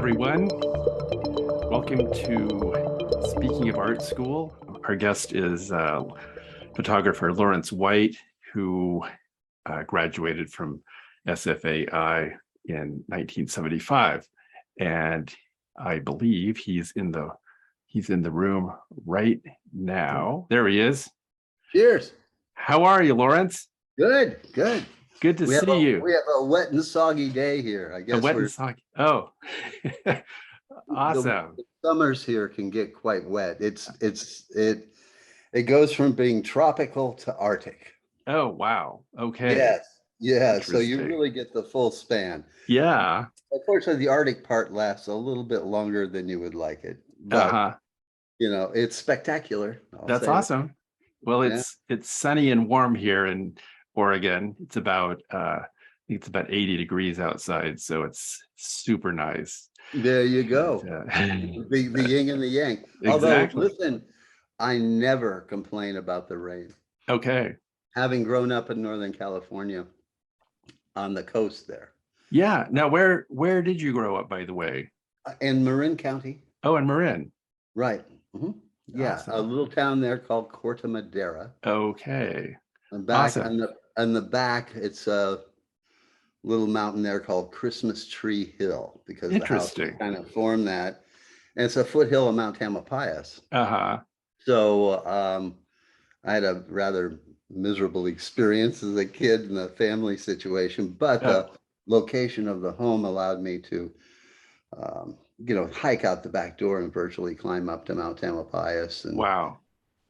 everyone. Welcome to Speaking of Art School. Our guest is photographer Lawrence White, who graduated from SFAI in 1975, and I believe he's in the room right now. There he is. Cheers. How are you, Lawrence? Good, good. Good to see you. We have a wet and soggy day here. I guess A wet and soggy. Oh, awesome. the summers here can get quite wet. It goes from being tropical to Arctic. Oh, wow. Okay. Yes, yeah. So you Interesting. really get the full span. Yeah. Unfortunately, the Arctic part lasts a little bit longer than you would like it, but Uh-huh. it's spectacular. I'll That's say that. awesome. Well, Yeah. it's sunny and warm here in Oregon. It's about I think it's about 80 degrees outside, so it's super nice. There you And, go. The yin and the yang. Although, exactly. listen, I never complain about the rain. Okay. Having grown up in Northern California on the coast there, Yeah. Now, where did you grow up, by the way? in Marin County, Oh, in Marin. right? Mhm. Yeah, a Awesome. little town there called Corte Madera. Okay. And back Awesome. on the back, it's a little mountain there called Christmas Tree Hill because the house Interesting. kind of formed that, and it's a foothill of Mount Tamalpais. Uh-huh. So I had a rather miserable experience as a kid in a family situation, but Oh, the location of the home allowed me to, hike out the back door and virtually climb up to Mount Tamalpais, and wow.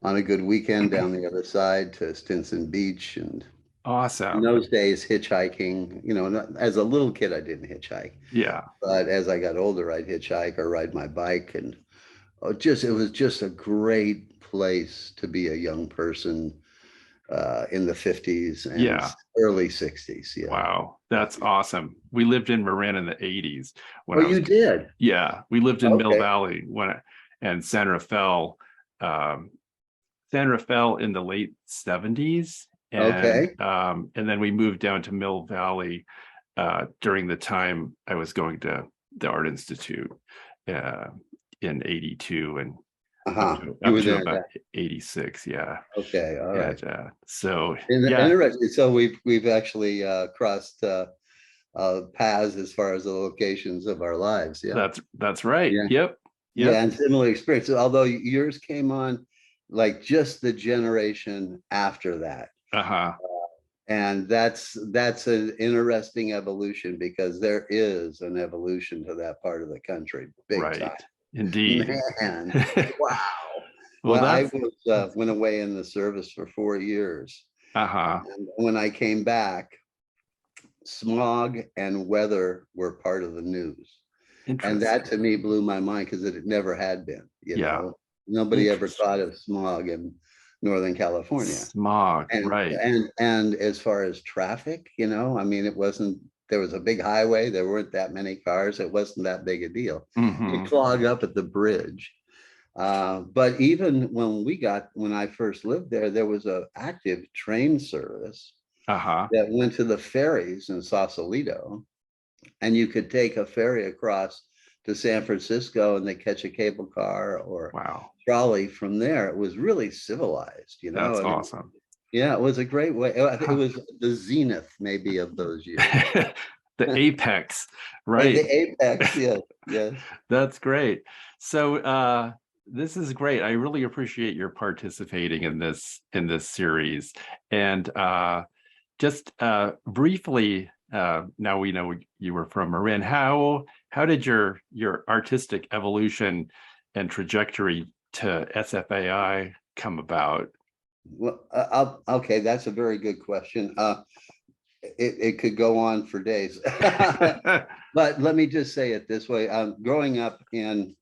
on a good weekend down the other side to Stinson Beach. And in Awesome. those days, hitchhiking, as a little kid, I didn't hitchhike, Yeah. but as I got older, I'd hitchhike or ride my bike. And it was just a great place to be a young person in the 50s and Yeah. early 60s. Yeah. Wow, that's awesome. We lived in Marin in the 80s when Oh, I was, you did? yeah, we lived in Mill Okay. Valley and San Rafael, um, San Rafael in the late 70s. Okay. And then we moved down to Mill Valley during the time I was going to the Art Institute uh, in 82 and Uh-huh. You up were to there about then. 86. Yeah. Okay. All right. And so, yeah, Interesting. So we've actually crossed paths as far as the locations of our lives. Yeah. that's right. Yeah. Yep. Yeah. Yep. And similar experience, although yours came on like just the generation after that. Uh-huh. And that's an interesting evolution because there is an evolution to that part of the country, big time. Right. Indeed. Man, wow. Well, Well, that's went away in the service for 4 years. uh-huh. And when I came back, smog and weather were part of the news. And that Interesting. to me blew my mind because it never had been, Yeah. Nobody ever thought Interesting. of smog in Northern California. Smog, And right. as far as traffic, I mean, it wasn't, there was a big highway, there weren't that many cars, it wasn't that big a deal to Mm-hmm. clog up at the bridge. But even when I first lived there, there was an active train service Uh-huh. that went to the ferries in Sausalito, and you could take a ferry across to San Francisco and they catch a cable car or Wow. trolley from there. It was really civilized, That's I mean, awesome. yeah, it was a great way. I think it Huh. was the zenith maybe of those years. The apex, Right, right. the apex, yes, yes. That's great. So this is great. I really appreciate your participating in this series. And just briefly, now we know you were from Marin. How did your artistic evolution and trajectory to SFAI come about? Well, okay, that's a very good question. It could go on for days. But let me just say it this way. Growing up in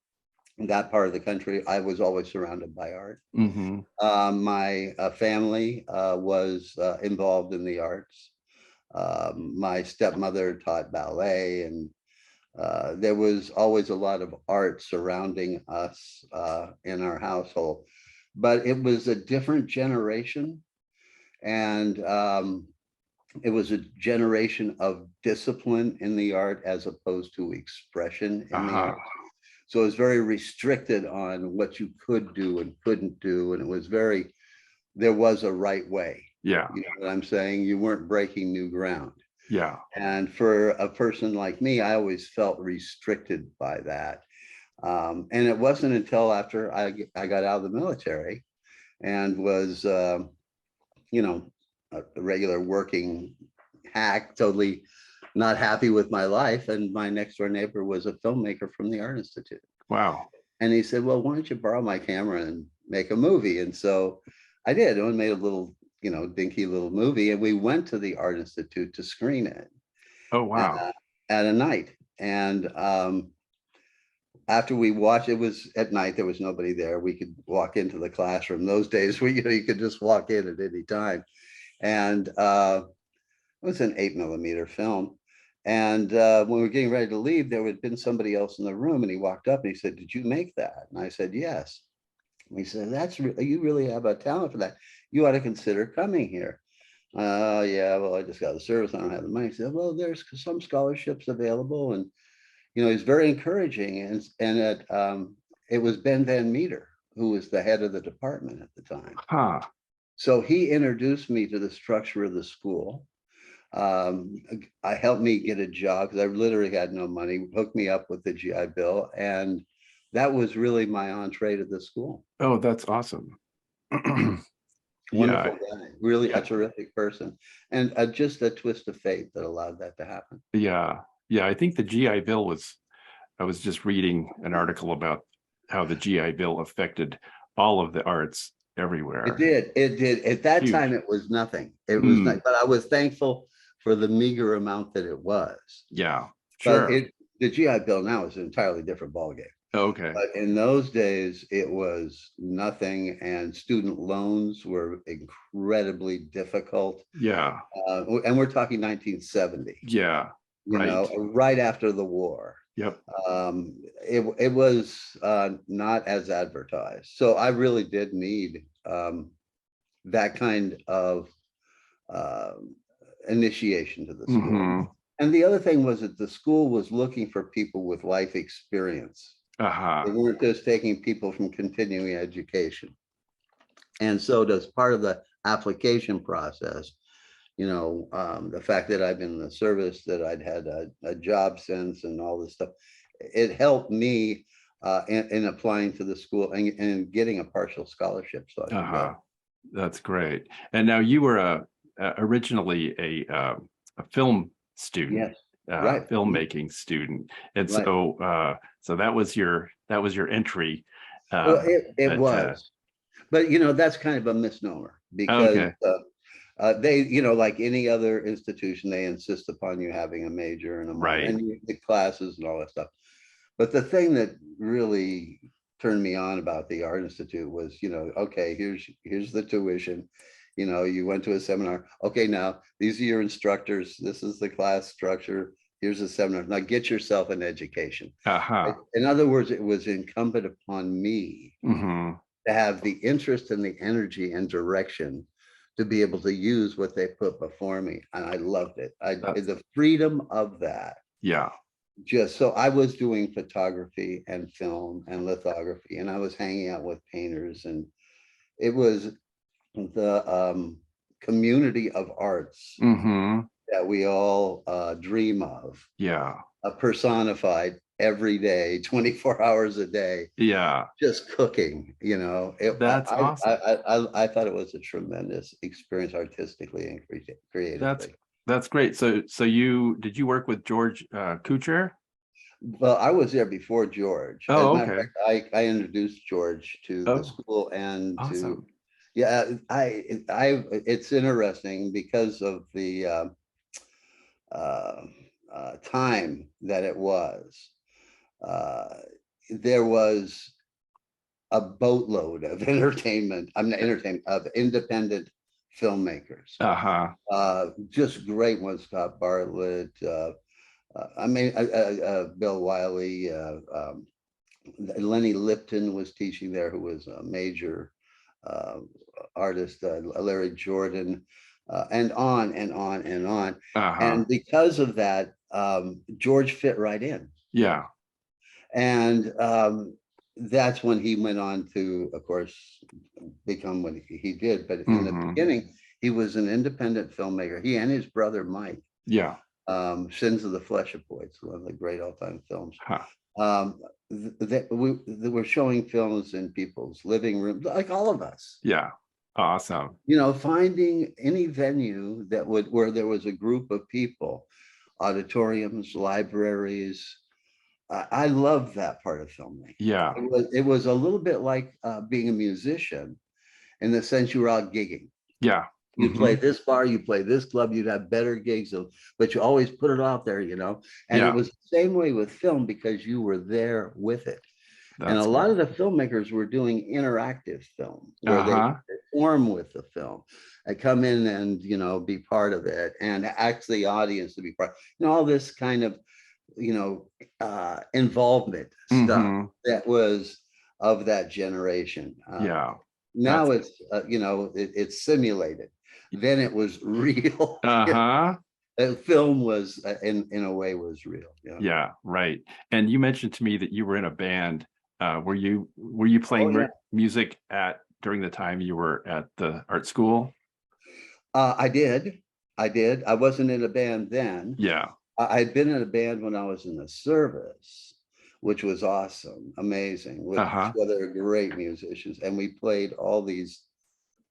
that part of the country, I was always surrounded by art. Hmm. My family was involved in the arts. My stepmother taught ballet, and there was always a lot of art surrounding us in our household. But it was a different generation. And it was a generation of discipline in the art as opposed to expression in the art. Uh-huh. So it was very restricted on what you could do and couldn't do. And it was very, there was a right way. Yeah. You know what I'm saying? You weren't breaking new ground. Yeah. And for a person like me, I always felt restricted by that. And it wasn't until after I got out of the military and was, you know, a regular working hack, totally not happy with my life. And my next door neighbor was a filmmaker from the Art Institute. Wow. And he said, well, why don't you borrow my camera and make a movie? And so I did, and made a little, you know, dinky little movie. And we went to the Art Institute to screen it Oh, wow. uh, at a night. And after we watched, it was at night, there was nobody there. We could walk into the classroom. Those days, you know, you could just walk in at any time. And it was an 8mm film. And when we were getting ready to leave, there had been somebody else in the room, and he walked up and he said, "Did you make that?" And I said, "Yes." And he said, you really have a talent for that. You ought to consider coming here. Yeah, well, I just got the service. I don't have the money. He said, well, there's some scholarships available. And, you know, he's very encouraging. It was Ben Van Meter, who was the head of the department at the time. Huh. So he introduced me to the structure of the school. Um, I helped me get a job because I literally had no money, hooked me up with the GI Bill. And that was really my entree to the school. Oh, that's awesome. Wonderful Yeah. guy, really a Yeah. terrific person, and just a twist of fate that allowed that to happen. Yeah. Yeah. I think the GI Bill was, I was just reading an article about how the GI Bill affected all of the arts It everywhere. did, it did. At that time, Huge. it was nothing. It was Mm, not, but I was thankful for the meager amount that it was. yeah. But Sure. the GI Bill now is an entirely different ballgame. Okay. But in those days, it was nothing, and student loans were incredibly difficult. Yeah. And we're talking 1970, Yeah. you Right. know, right after the war. Yep. It was not as advertised. So I really did need that kind of um initiation to the school. Hmm. And the other thing was that the school was looking for people with life experience. They Uh-huh. weren't just taking people from continuing education. And so as part of the application process, you know, the fact that I've been in the service, that I'd had a job since and all this stuff, it helped me in applying to the school and getting a partial scholarship so I could Uh-huh. go. That's great. And now you were originally a film student, Yes, right, filmmaking student, and right. so so that was your entry. Well, Uh, it at was, but you know, that's kind of a misnomer because okay, they, you know, like any other institution, they insist upon you having a major and a minor right. and the classes and all that stuff. But the thing that really turned me on about the Art Institute was, you know, okay, here's the tuition. You know, you went to a seminar. Okay, now these are your instructors. This is the class structure. Here's a seminar. Now get yourself an education. Uh-huh. In other words, it was incumbent upon me Hmm. to have the interest and the energy and direction to be able to use what they put before me. And I loved it. That's The freedom of that, yeah. just so I was doing photography and film and lithography, and I was hanging out with painters, and it was the community of arts Hmm. that we all dream of, Yeah. personified every day, 24 hours a day, Yeah. just cooking. You know, That's awesome. I thought it was a tremendous experience artistically and That's creatively. that's great. So so you did you work with George Kuchar? Well, I was there before George. As a Oh, matter of okay. fact, I introduced George to the Oh, school and to, awesome. yeah, it's interesting because of the uh, time that it was. Uh, there was a boatload of entertainment, I'm not entertainment, of independent filmmakers. Uh-huh. Just great ones, Scott Bartlett, Bill Wiley, Lenny Lipton was teaching there, who was a major uh, artist, Larry Jordan. and on and on and on. Uh-huh. And because of that, George fit right in. Yeah. And that's when he went on to, of course, become what he did. But in the Hmm. beginning, he was an independent filmmaker. He and his brother Mike, Yeah. Sins of the Flesh of Boys, one of the great all-time films. Huh. Um, they were showing films in people's living rooms, like all of us. Yeah. Awesome. You know, finding any venue that would where there was a group of people, auditoriums, libraries. I love that part of filmmaking. Yeah. It was a little bit like being a musician in the sense you were out gigging. Yeah. You play Hmm. this bar, you play this club, you'd have better gigs, but you always put it out there, you know. And it Yeah. was the same way with film because you were there with it. And a That's lot cool. of the filmmakers were doing interactive film where they Uh-huh. perform with the film and come in and, you know, be part of it and ask the audience to be part, you know, all this kind of, you know, involvement stuff Hmm. that was of that generation. Yeah. Now That's it's, you know, it's simulated. Then it was real. uh-huh. Film was, in a way, was real. Yeah. Yeah, right. And you mentioned to me that you were in a band. Were you Oh playing yeah. music at during the time you were at the art school? I did. I did. I wasn't in a band then. Yeah. I'd been in a band when I was in the service, which was awesome, amazing, with Uh-huh. two other great musicians. And we played all these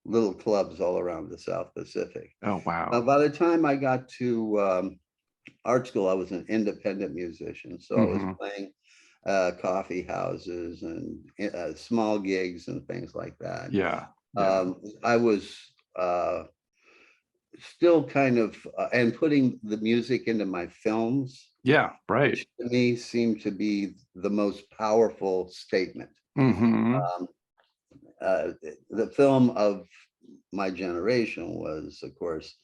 little clubs all around the South Pacific. Oh, wow. By the time I got to art school, I was an independent musician. So I was Hmm. playing coffee houses and small gigs and things like that. Yeah. Yeah. I was uh, still kind of, and putting the music into my films, Yeah, right. which to me seemed to be the most powerful statement. Hmm. Um, uh, the film of my generation was, of course,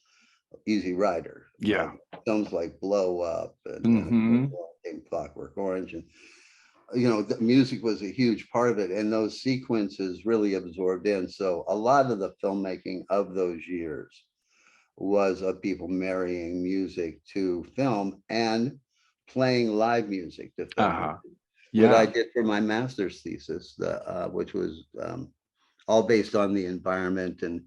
Easy Rider, but Yeah. films like Blow Up and then of course Hmm. came Clockwork Orange, and you know the music was a huge part of it, and those sequences really absorbed in. So a lot of the filmmaking of those years was of people marrying music to film and playing live music to film, Uh-huh. what I Yeah. did for my master's thesis, which was all based on the environment and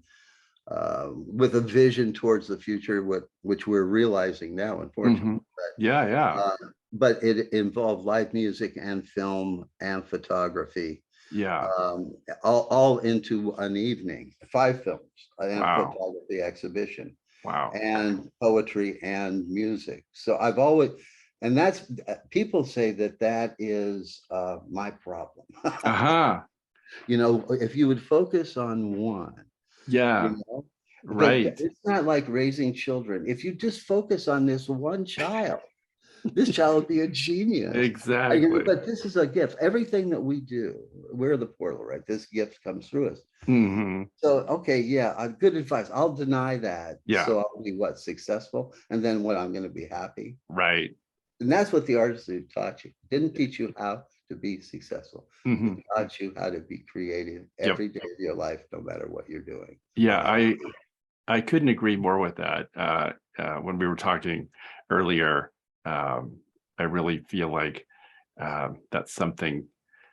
with a vision towards the future, which we're realizing now, Hmm. unfortunately. Yeah, yeah. But it involved live music and film and photography, Yeah. all into an evening, 5 films and Wow. photography exhibition Wow. and poetry and music. So I've always, and that's, people say that that is my problem. Uh-huh. You know, if you would focus on one, Yeah. you know, but Right. it's not like raising children. If you just focus on this one child, this child would be a genius. Exactly. But this is a gift. Everything that we do, we're the portal, right? This gift comes through us. Hmm. So, okay, yeah, good advice. I'll deny that. Yeah. So I'll be what, successful? And then what, I'm going to be happy. Right. And that's what the artist who taught you. Didn't teach you how to be successful. Hmm. It taught you how to be creative Yep. every day of your life, no matter what you're doing. Yeah, And I couldn't agree more with that. When we were talking earlier, I really feel like that's something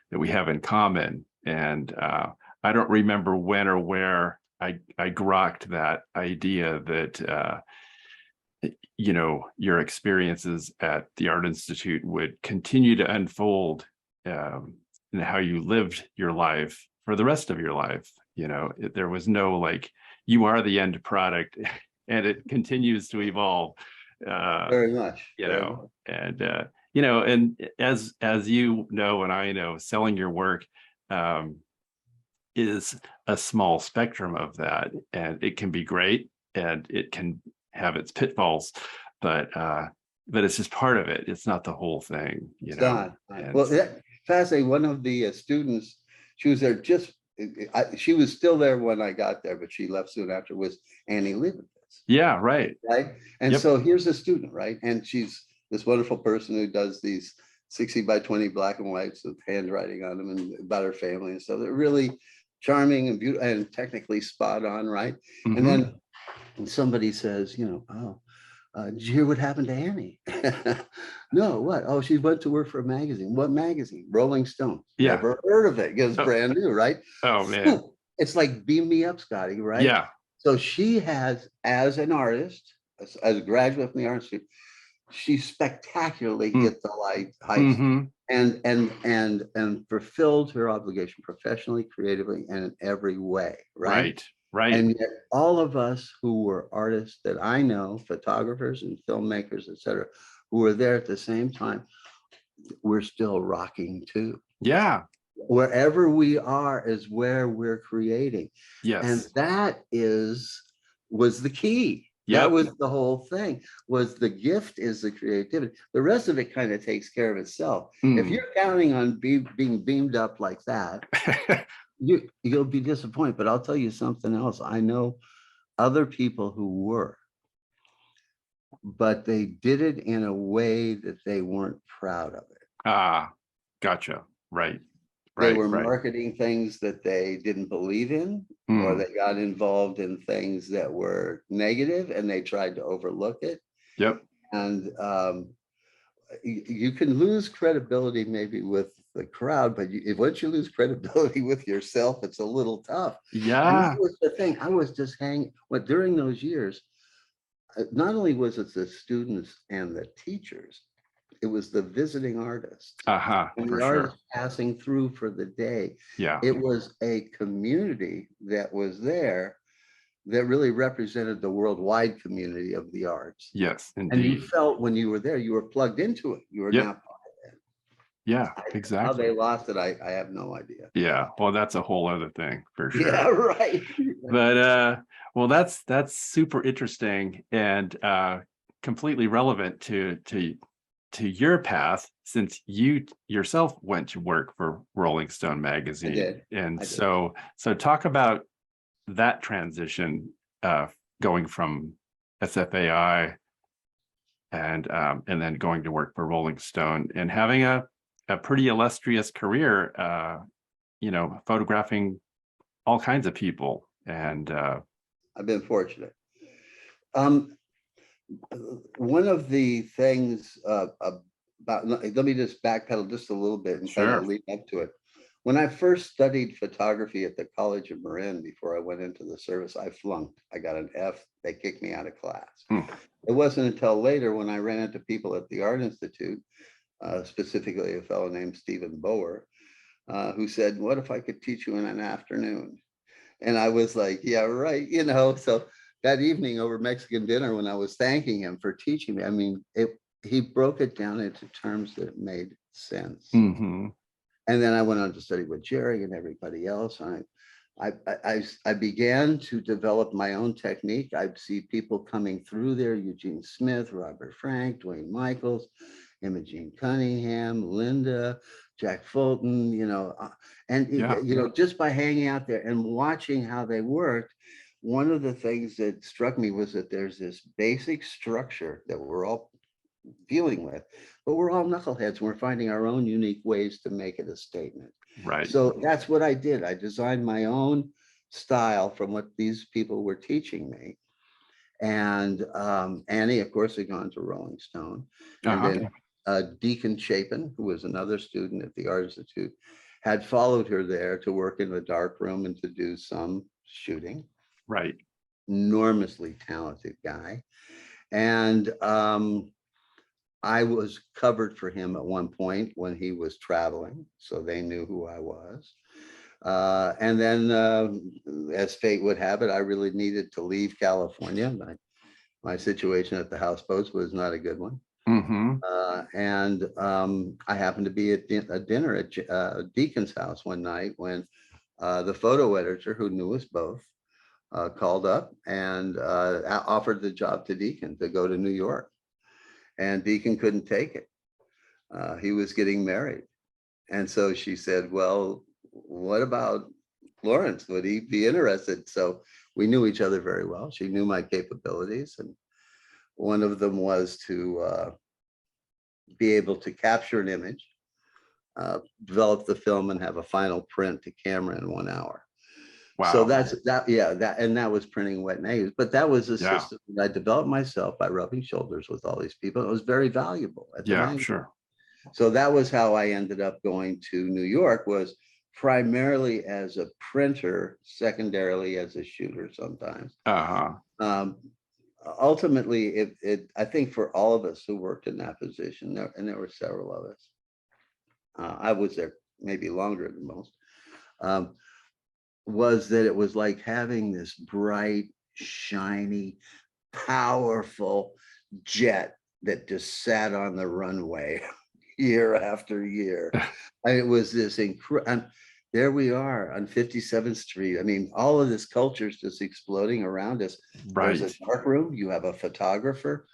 that we have in common. And I don't remember when or where I grokked that idea that your experiences at the Art Institute would continue to unfold in how you lived your life for the rest of your life. There was no like you are the end product, and it continues to evolve. Uh, very much, you very know, much. and as you know, and I know, selling your work um, is a small spectrum of that, and it can be great, and it can have its pitfalls, but it's just part of it. It's not the whole thing, It's not. and Well, fascinating. One of the students, she was there just, she was still there when I got there, but she left soon after, was Annie Leibovitz, yeah, right. right? And Yep. so here's a student, right? And she's this wonderful person who does these 60 by 20 black and whites with handwriting on them and about her family and stuff. They're really charming and beautiful and technically spot on, right? And Hmm. then and somebody says, oh, did you hear what happened to Annie? No, what? Oh, she went to work for a magazine. What magazine? Rolling Stone. Yeah. Never heard of it. It's Oh, brand new, right? oh man. It's like beam me up, Scotty, right? Yeah. So she has, as an artist, as a graduate from the art institute, she spectacularly Mm. hit the heights Hmm. and fulfilled her obligation professionally, creatively, and in every way, right? Right. Right. And yet all of us who were artists that I know, photographers and filmmakers, et cetera, who were there at the same time, we're still rocking too. Yeah. Wherever we are is where we're creating. And Yes. that was the key. That Yep. was the whole thing, was the gift is the creativity. The rest of it kind of takes care of itself. If Mm. you're counting on being beamed up like that, you'll be disappointed. But I'll tell you something else. I know other people who were, but they did it in a way that they weren't proud of it. Ah, gotcha. Right. They Right. were Right. marketing things that they didn't believe in, or Mm. they got involved in things that were negative and they tried to overlook it. Yep. And you can lose credibility maybe with the crowd, but once you lose credibility with yourself, it's a little tough. And that Yeah. was the thing. I was just hanging, but during those years, not only was it the students and the teachers, it was the visiting artists Uh-huh. and For the sure. artists passing through for the day. Yeah. It was a community that was there that really represented the worldwide community of the arts. Yes, And you indeed. felt when you were there, you were plugged into it. You were Yep. now part Yeah, of it. How they exactly. lost it, I have no idea. Yeah. Well, that's a whole other thing for Yeah, sure. right. But well, that's super interesting and completely relevant to your path, since you yourself went to work for Rolling Stone I magazine. did. And I did. so talk about that transition, going from SFAI and then going to work for Rolling Stone and having a pretty illustrious career, photographing all kinds of people. And I've been fortunate. Um, one of the things about, let me just backpedal just a little bit and kind of sure. lead up to it. When I first studied photography at the College of Marin before I went into the service, I flunked. I got an F. They kicked me out of class. Hmm. It wasn't until later when I ran into people at the Art Institute, specifically a fellow named Stephen Bower, who said, "What if I could teach you in an afternoon?" And I was like, yeah, right. So that evening over Mexican dinner, when I was thanking him for teaching me, I mean, he broke it down into terms that made sense. Mm-hmm. And then I went on to study with Jerry and everybody else. And I began to develop my own technique. I'd see people coming through there, Eugene Smith, Robert Frank, Dwayne Michaels, Imogene Cunningham, Linda, Jack Fulton, and Yeah. just by hanging out there and watching how they worked, one of the things that struck me was that there's this basic structure that we're all dealing with, but we're all knuckleheads. And we're finding our own unique ways to make it a statement. Right. So that's what I did. I designed my own style from what these people were teaching me. And Annie, of course, had gone to Rolling Stone. And Uh-huh. then Deacon Chapin, who was another student at the Art Institute, had followed her there to work in the dark room and to do some shooting. Right. Enormously talented guy. And I was covered for him at one point when he was traveling, so they knew who I was. And then, as fate would have it, I really needed to leave California. My situation at the houseboats was not a good one. Mm-hmm. And I happened to be at a dinner at Deacon's house one night when the photo editor, who knew us both, called up and offered the job to Deacon to go to New York. And Deacon couldn't take it. He was getting married. And so she said, well, what about Lawrence? Would he be interested? So we knew each other very well. She knew my capabilities. And one of them was to be able to capture an image, develop the film, and have a final print to camera in 1 hour. So Wow. that's that, yeah, that was printing wet names, but that was a Yeah. system that I developed myself by rubbing shoulders with all these people. It was very valuable at the Yeah, magazine. sure. So that was how I ended up going to New York, was primarily as a printer, secondarily as a shooter sometimes. Uh-huh. Um, Ultimately, I think for all of us who worked in that position, and there were several of us, I was there maybe longer than most, um, was that it was like having this bright, shiny, powerful jet that just sat on the runway year after year. And it was this incredible. There we are on 57th Street. I mean, all of this culture is just exploding around us. There's a Right. dark room. You have a photographer,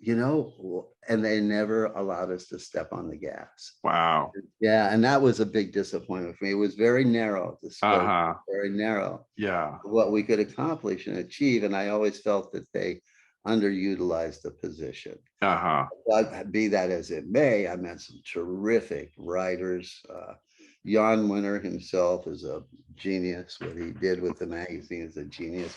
and they never allowed us to step on the gas. Wow. Yeah, and that was a big disappointment for me. It was very narrow, the scope, Uh-huh. very narrow, Yeah. what we could accomplish and achieve. And I always felt that they underutilized the position. Uh-huh. But be that as it may, I met some terrific writers. Jan Winter himself is a genius. What he did with the magazine is a genius.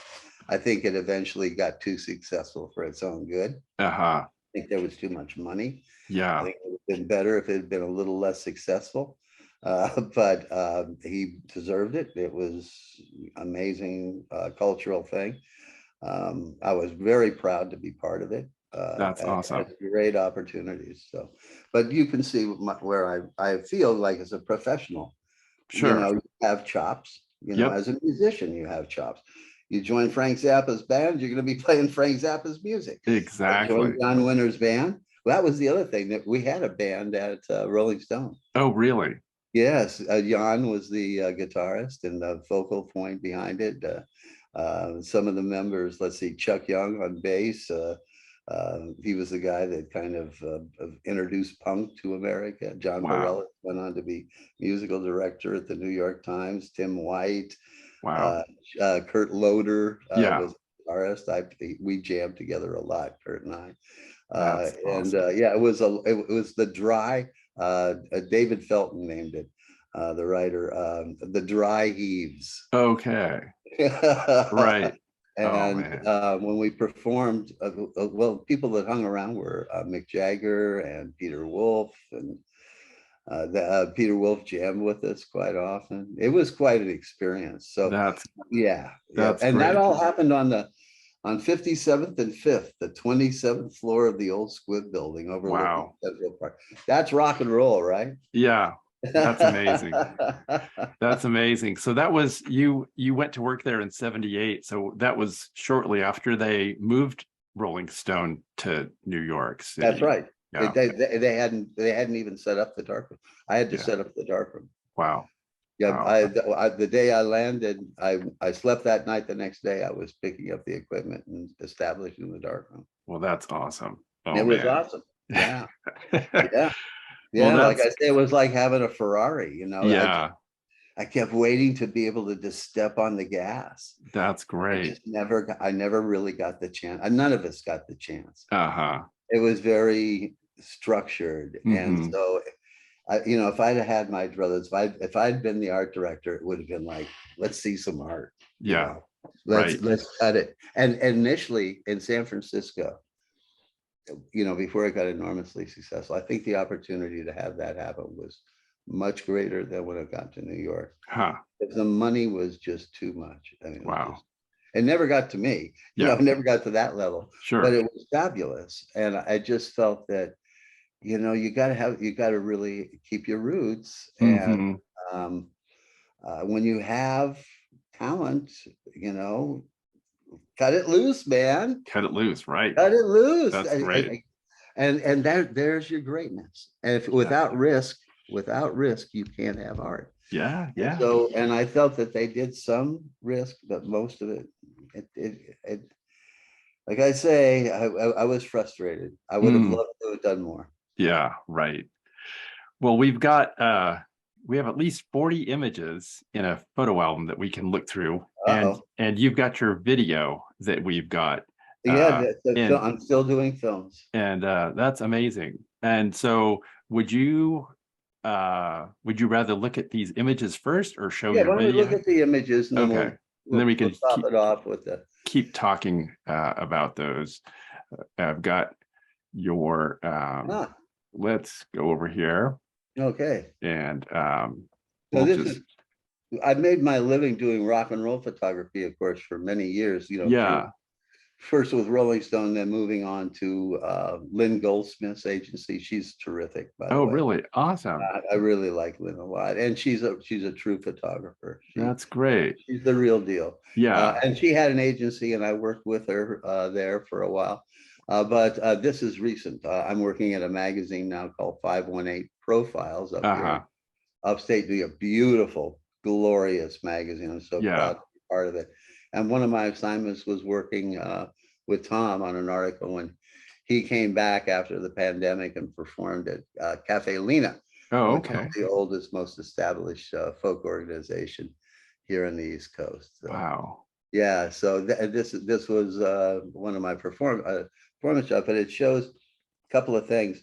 I think it eventually got too successful for its own good. Uh-huh. I think there was too much money. I Yeah. think it would have been better if it had been a little less successful. But he deserved it. It was amazing cultural thing. I was very proud to be part of it. That's I awesome. had great opportunities. So, but you can see where I feel like as a professional, Sure. you have chops. Yep. As a musician, you have chops. You join Frank Zappa's band, you're going to be playing Frank Zappa's music. I joined Exactly. John Winter's band. Well, that was the other thing, that we had a band at Rolling Stone. Oh, really? Yes, Jan was the guitarist and the focal point behind it. Some of the members, let's see, Chuck Young on bass. He was the guy that kind of introduced punk to America. John Wow. Bareilles went on to be musical director at the New York Times. Tim White, Wow. uh, Kurt Loder Yeah. was a guitarist. We jammed together a lot, Kurt and I. That's And awesome. yeah, it was the dry. David Felton named it, the writer, the dry heaves. Okay. Right. Oh And man. when we performed, well, people that hung around were Mick Jagger and Peter Wolf, and Peter Wolf jammed with us quite often. It was quite an experience. So That's yeah, yeah, that's and that great. all happened on 57th and 5th, the 27th floor of the old Squid building overlooking Wow. Central Park. That's rock and roll, right? Yeah. That's amazing. That's amazing. So that was you went to work there in 78. So that was shortly after they moved Rolling Stone to New York That's City. right. Yeah. They hadn't even set up the darkroom. I had to Yeah. set up the darkroom. Wow. Yeah, Oh, the day I landed, I slept that night. The next day, I was picking up the equipment and establishing the darkroom. well, that's awesome. Oh It was man. awesome. Yeah, yeah, Well, yeah. Like I that's say, it was like having a Ferrari. yeah, I kept waiting to be able to just step on the gas. that's great. I never really got the chance. And none of us got the chance. Uh-huh. It was very structured. And Hmm. so, if I'd had my brothers, if I'd been the art director, it would have been like, let's see some art, Yeah, let's, right. let's cut it. And initially in San Francisco, before it got enormously successful, I think the opportunity to have that happen was much greater than when it got to New York. Huh. The money was just too much. I mean, Wow. it never got to me, Yeah, it never got to that level, but sure. it was fabulous. And I just felt that, you got to really keep your roots. And Hmm. um, when you have talent, you know, cut it loose, man, Cut it loose, right? cut it loose. That's great. And there's your greatness. And if Yeah. without risk, you can't have art. Yeah, And yeah. so, and I felt that they did some risk, but most of it, like I say, I was frustrated. I would have Mm, loved to have done more. yeah, right. Well, we have at least 40 images in a photo album that we can look through. And Uh-oh. you've got your video that we've got Yeah, in I'm still doing films. and that's amazing. And so would you would you rather look at these images first or show Yeah, your why don't we look video? at the images and then Okay. And then we we'll can top it off with the. keep talking about those. I've got your Ah, let's go over here okay. and So we'll this just is, I made my living doing rock and roll photography, of course, for many years, through yeah. first with Rolling Stone, then moving on to Lynn Goldsmith's agency. She's terrific, by the Oh, way. really? Awesome. I really like Lynn a lot, and she's a true photographer. That's great. She's the real deal. Yeah. And she had an agency, and I worked with her there for a while. But this is recent. I'm working at a magazine now called 518 Profiles up here in Uh-huh. upstate New York. Beautiful, glorious magazine. I'm so proud Yeah. to be part of it. And one of my assignments was working with Tom on an article when he came back after the pandemic and performed at Cafe Lena, Oh, which is okay. the oldest, most established folk organization here on the East Coast. So, Wow. yeah, so this was one of my performance shots, but it shows a couple of things.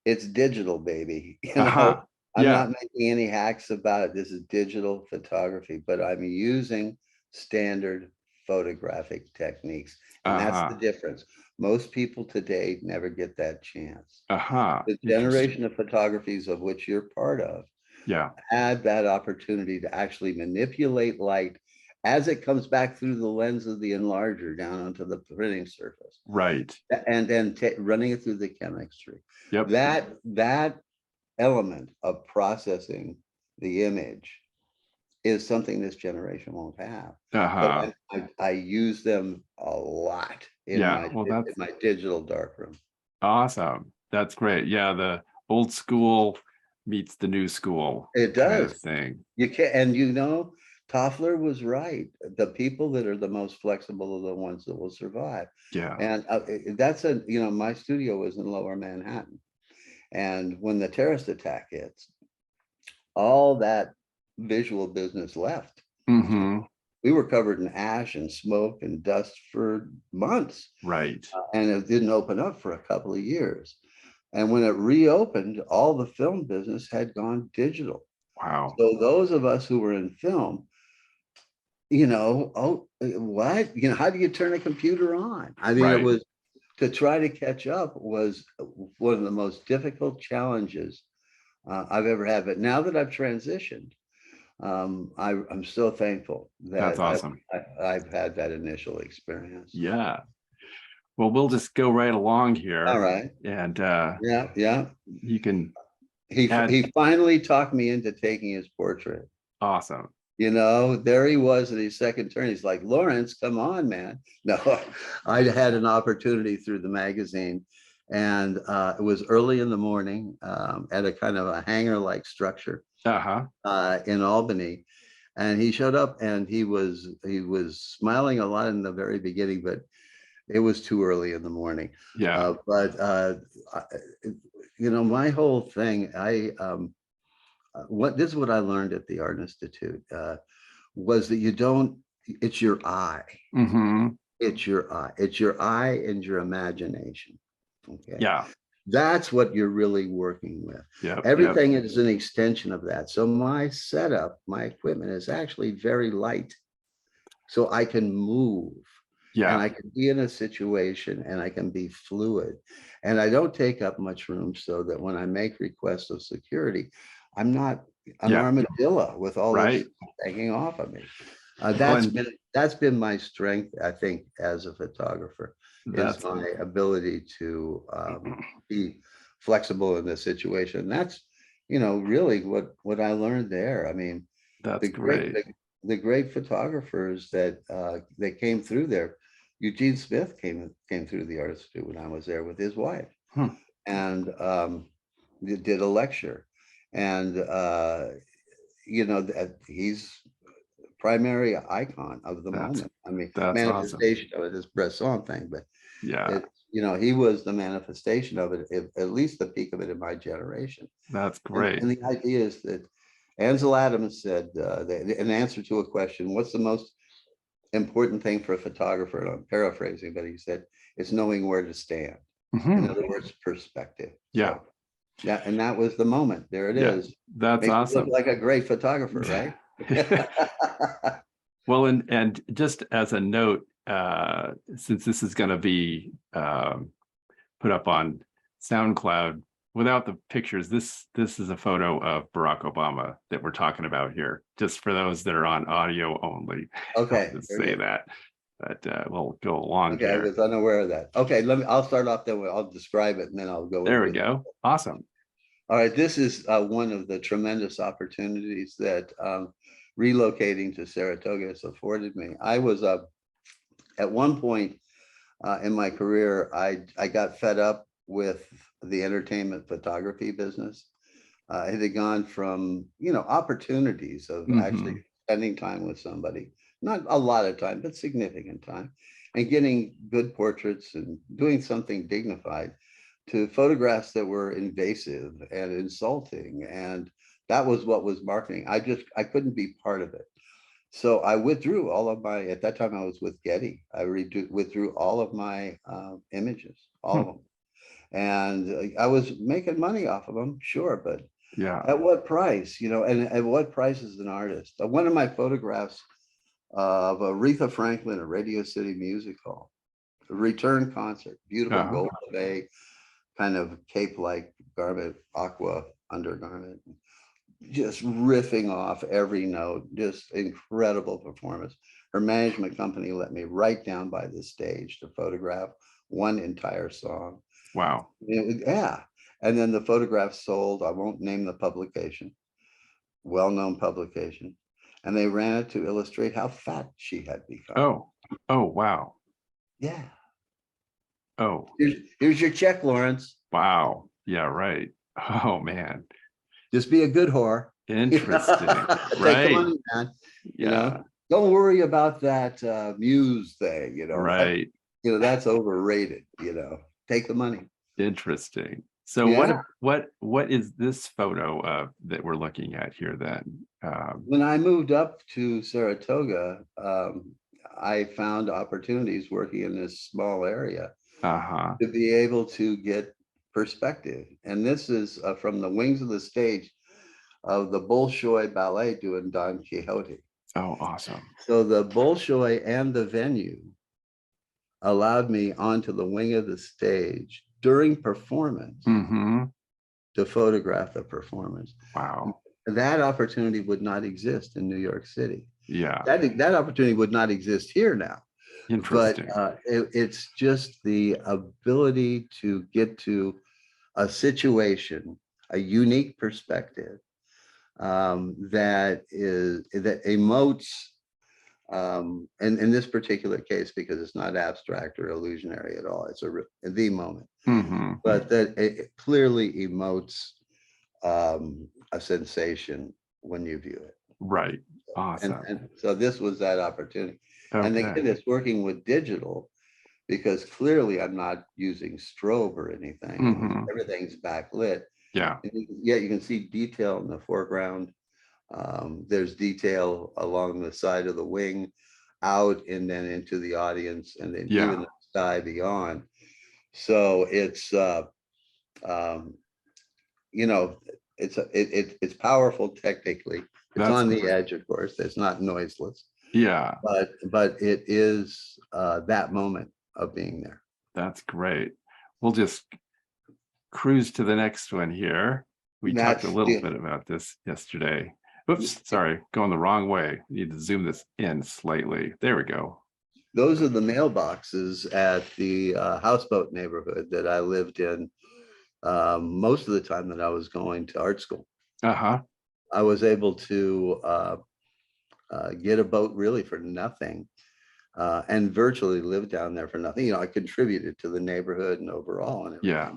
It's digital, baby. Uh-huh. I'm Yeah. not making any hacks about it. This is digital photography, but I'm using standard photographic techniques. And that's the Uh-huh. difference. Most people today never get that chance. Uh-huh. The Interesting. generation of photographies of which you're part of Yeah. had that opportunity to actually manipulate light as it comes back through the lens of the enlarger down onto the printing surface, Right. and then running it through the chemistry. Yep. That element of processing the image is something this generation won't have. But Uh-huh. I use them a lot in Yeah. my Well, in my digital darkroom. awesome. That's great. Yeah, the old school meets the new school It kind does. of thing. You can, and Toffler was right. The people that are the most flexible are the ones that will survive. Yeah. And that's my studio was in Lower Manhattan. And when the terrorist attack hits, all that visual business left. Mm-hmm. We were covered in ash and smoke and dust for months, Right. and it didn't open up for a couple of years. And when it reopened, all the film business had gone digital. Wow. So those of us who were in film, oh, what? How do you turn a computer on? I mean, it Right. was to try to catch up was one of the most difficult challenges I've ever had. But now that I've transitioned, I'm so thankful That's that awesome. I've had that initial experience. Yeah. Well, we'll just go right along All here right. and Yeah, yeah. you can add. He finally talked me into taking his portrait. Awesome. There he was at his second turn. He's like, Lawrence, come on, man. No, I had an opportunity through the magazine, and it was early in the morning at a kind of a hangar-like structure Uh-huh. in Albany. And he showed up, and he was smiling a lot in the very beginning, but it was too early in the morning. Yeah. My whole thing, this is what I learned at the Art Institute, was that it's your eye. Mm-hmm. It's your eye. It's your eye and your imagination. Okay. Yeah. That's what you're really working with. Yep. Yep. Everything is an extension of that. So my setup, my equipment is actually very light. So I can move and Yeah. I can be in a situation and I can be fluid. And I don't take up much room so that when I make requests of security, I'm not an Yeah. armadillo with all this Right. hanging off of me. Well, and That's been my strength, I think, as a photographer, is that's my ability to be flexible in this situation. And that's, really what I learned there. I mean, that's the great great. the great photographers that came through there. Eugene Smith came through the Art Institute when I was there with his wife, Hmm. and did a lecture, and that he's primary icon of the That's moment. I mean, that's awesome. manifestation of it, this Bresson thing, but Yeah. he was the manifestation of it, at least the peak of it in my generation. That's And, great. and the idea is that Ansel Adams said, in answer to a question, what's the most important thing for a photographer? And I'm paraphrasing, but he said, it's knowing where to stand. In Mm-hmm. other words, perspective. Yeah. So Yeah, and that was the moment. There it Yeah, is. that's Makes you look awesome. like a great photographer, right? Well, and just as a note, since this is going to be put up on SoundCloud, without the pictures, this is a photo of Barack Obama that we're talking about here. Just for those that are on audio only, I'll Okay, just very say good. that. But we'll go along Okay, I here. was unaware of that. Okay, I'll start off that way. I'll describe it and then I'll go There we into it. go. Awesome. All right, this is one of the tremendous opportunities that relocating to Saratoga has afforded me. I was at one point in my career, I got fed up with the entertainment photography business. It had gone from, opportunities of actually Hmm. spending time with somebody, not a lot of time, but significant time, and getting good portraits and doing something dignified, to photographs that were invasive and insulting. And that was what was marketing. I couldn't be part of it. So I withdrew all of my, at that time I was with Getty, withdrew all of my images, all of Hmm. them. And I was making money off of them, sure, but Yeah. at what price, and at what price as an artist? One of my photographs of Aretha Franklin at Radio City Music Hall, a return concert, beautiful Uh-huh. gold leve, kind of cape-like garment, aqua undergarment, just riffing off every note, just incredible performance. Her management company let me right down by the stage to photograph one entire song. Wow. Yeah. And then the photograph sold, I won't name the publication, well-known publication. And they ran it to illustrate how fat she had become. Oh. Oh, wow. Yeah. Oh, Here's your check, Lawrence. wow. Yeah, right. Oh, man. Just be a good whore. Interesting. Take the Right. money, man. You Yeah. know, don't worry about that muse thing. Right. That's overrated. Take the money. Interesting. So Yeah. what is this photo that we're looking at here then? When I moved up to Saratoga, I found opportunities working in this small area Uh-huh. to be able to get perspective. And this is from the wings of the stage of the Bolshoi Ballet doing Don Quixote. Oh, awesome. So the Bolshoi and the venue allowed me onto the wing of the stage during performance Mm-hmm. to photograph the performance. Wow. That opportunity would not exist in New York City. Yeah. That opportunity would not exist here now. But Interesting. it's just the ability to get to a situation, a unique perspective that emotes, and in this particular case, because it's not abstract or illusionary at all, it's the moment, Mm-hmm. but that it clearly emotes a sensation when you view it. Right. And, Awesome. and so this was that opportunity. And Okay. again, it's working with digital because clearly I'm not using strobe or anything. Mm-hmm. Everything's backlit. Yeah. And yet you can see detail in the foreground. There's detail along the side of the wing, out and then into the audience, and then even Yeah. the sky beyond. So it's um, you know, it's powerful technically. It's That's on the great. edge, of course. It's not noiseless, Yeah. but it is that moment of being there. That's great. We'll just cruise to the next one here. We talked a That's little the bit about this yesterday. Oops, sorry, going the wrong way. Need to zoom this in slightly. There we go. those are the mailboxes at the houseboat neighborhood that I lived in most of the time that I was going to art school. Uh-huh. I was able to get a boat really for nothing and virtually live down there for nothing. I contributed to the neighborhood and overall and Yeah.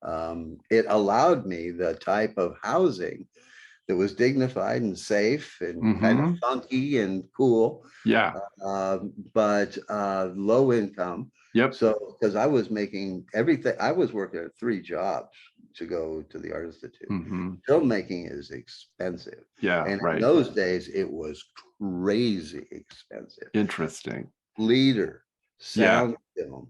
everything. It allowed me the type of housing that was dignified and safe and kind of Mm-hmm. funky and cool, Yeah. but low income. Yep. So, because I was making everything, I was working at 3 jobs to go to the Art Institute. Mm-hmm. Filmmaking is expensive. Yeah, And in right. those days, it was crazy expensive. Interesting. Leader, Yeah. sound film,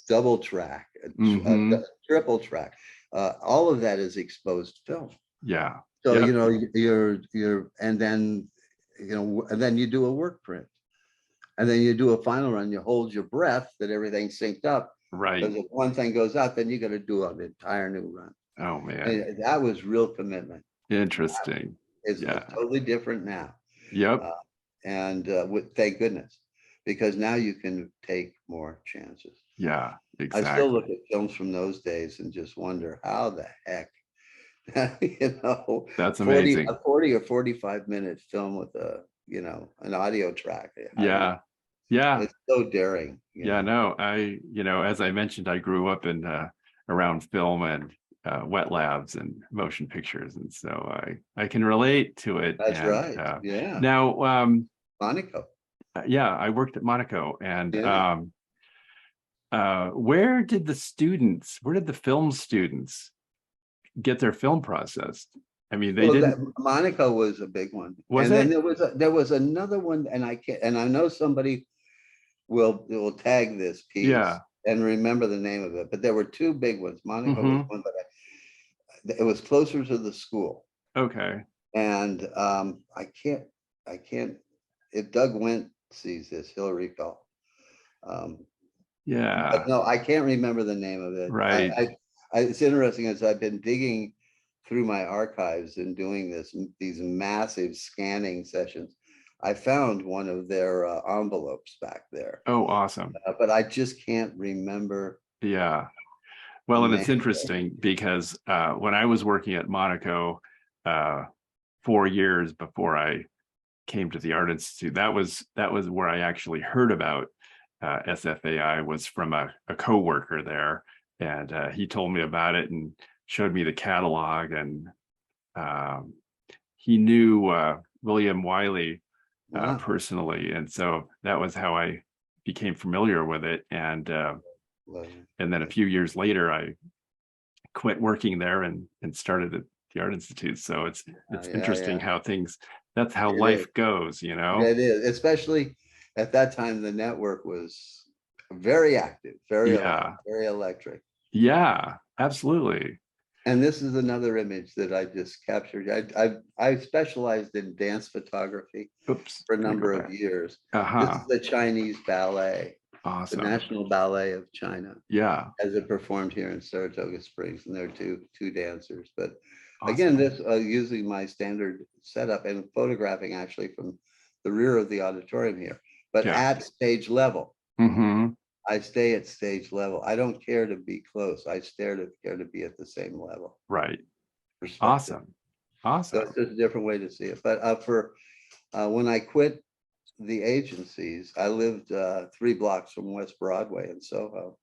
double track, Hmm. triple track. All of that is exposed film. Yeah. So, Yep. and then, and then you do a work print. And then you do a final run, you hold your breath that everything's synced up. Right. Because if one thing goes out, then you got to do an entire new run. Oh man. And that was real commitment. Interesting. It's Yeah. totally different now. Yep. Uh, and thank goodness, because now you can take more chances. Yeah. I still Exactly. look at films from those days and just wonder how the heck, 40, That's amazing. a 40 or 45-minute film with an audio track. How do you, Yeah. Yeah. it's so daring, Yeah. No, as I mentioned, I grew up in around film and wet labs and motion pictures, and so I can relate to it. That's And right. Yeah. now, Monaco. yeah, I worked at Monaco, and Yeah. where did the film students get their film processed? I mean, they Well, didn't, Monaco was a big one. was And then it? there was another one, and I know somebody will tag this piece Yeah. and remember the name of it, but there were two big ones. Monaco was Hmm. one, but it was closer to the school. Okay. And I can't, if Doug Went sees this, he'll recall. Um, but Yeah. no, I can't remember the name of it. Right. It's interesting as I've been digging through my archives and doing these massive scanning sessions. I found one of their envelopes back there, Oh, awesome. but I just can't remember Yeah. the Well, and name it's interesting because when I was working at Monaco uh, 4 years before I came to the Art Institute, that was where I actually heard about SFAI, was from a coworker there, and he told me about it and showed me the catalog, and um, he knew William Wiley Wow. personally, and so that was how I became familiar with it, Well, and then a few years later, I quit working there and started at the Art Institute. So it's yeah, interesting yeah, how that's how it is. life goes, you know? It is, especially at that time, the network was very active, very alive, Yeah. very electric. Yeah, absolutely. And this is another image that I just captured. I specialized in dance photography Oops, for a gonna go number of back. years. This Uh-huh. is the Chinese ballet, the Awesome. National Ballet of China, Yeah, as it performed here in Saratoga Springs, and there are two dancers. But again, awesome. this using my standard setup and photographing actually from the rear of the auditorium here, but Yeah. at stage level. Mm-hmm. I stay at stage level. I don't care to be close. I care to be at the same level, Right. perspective. Awesome. So it's Awesome. just a different way to see it. But for when I quit the agencies, I lived 3 blocks from West Broadway in Soho.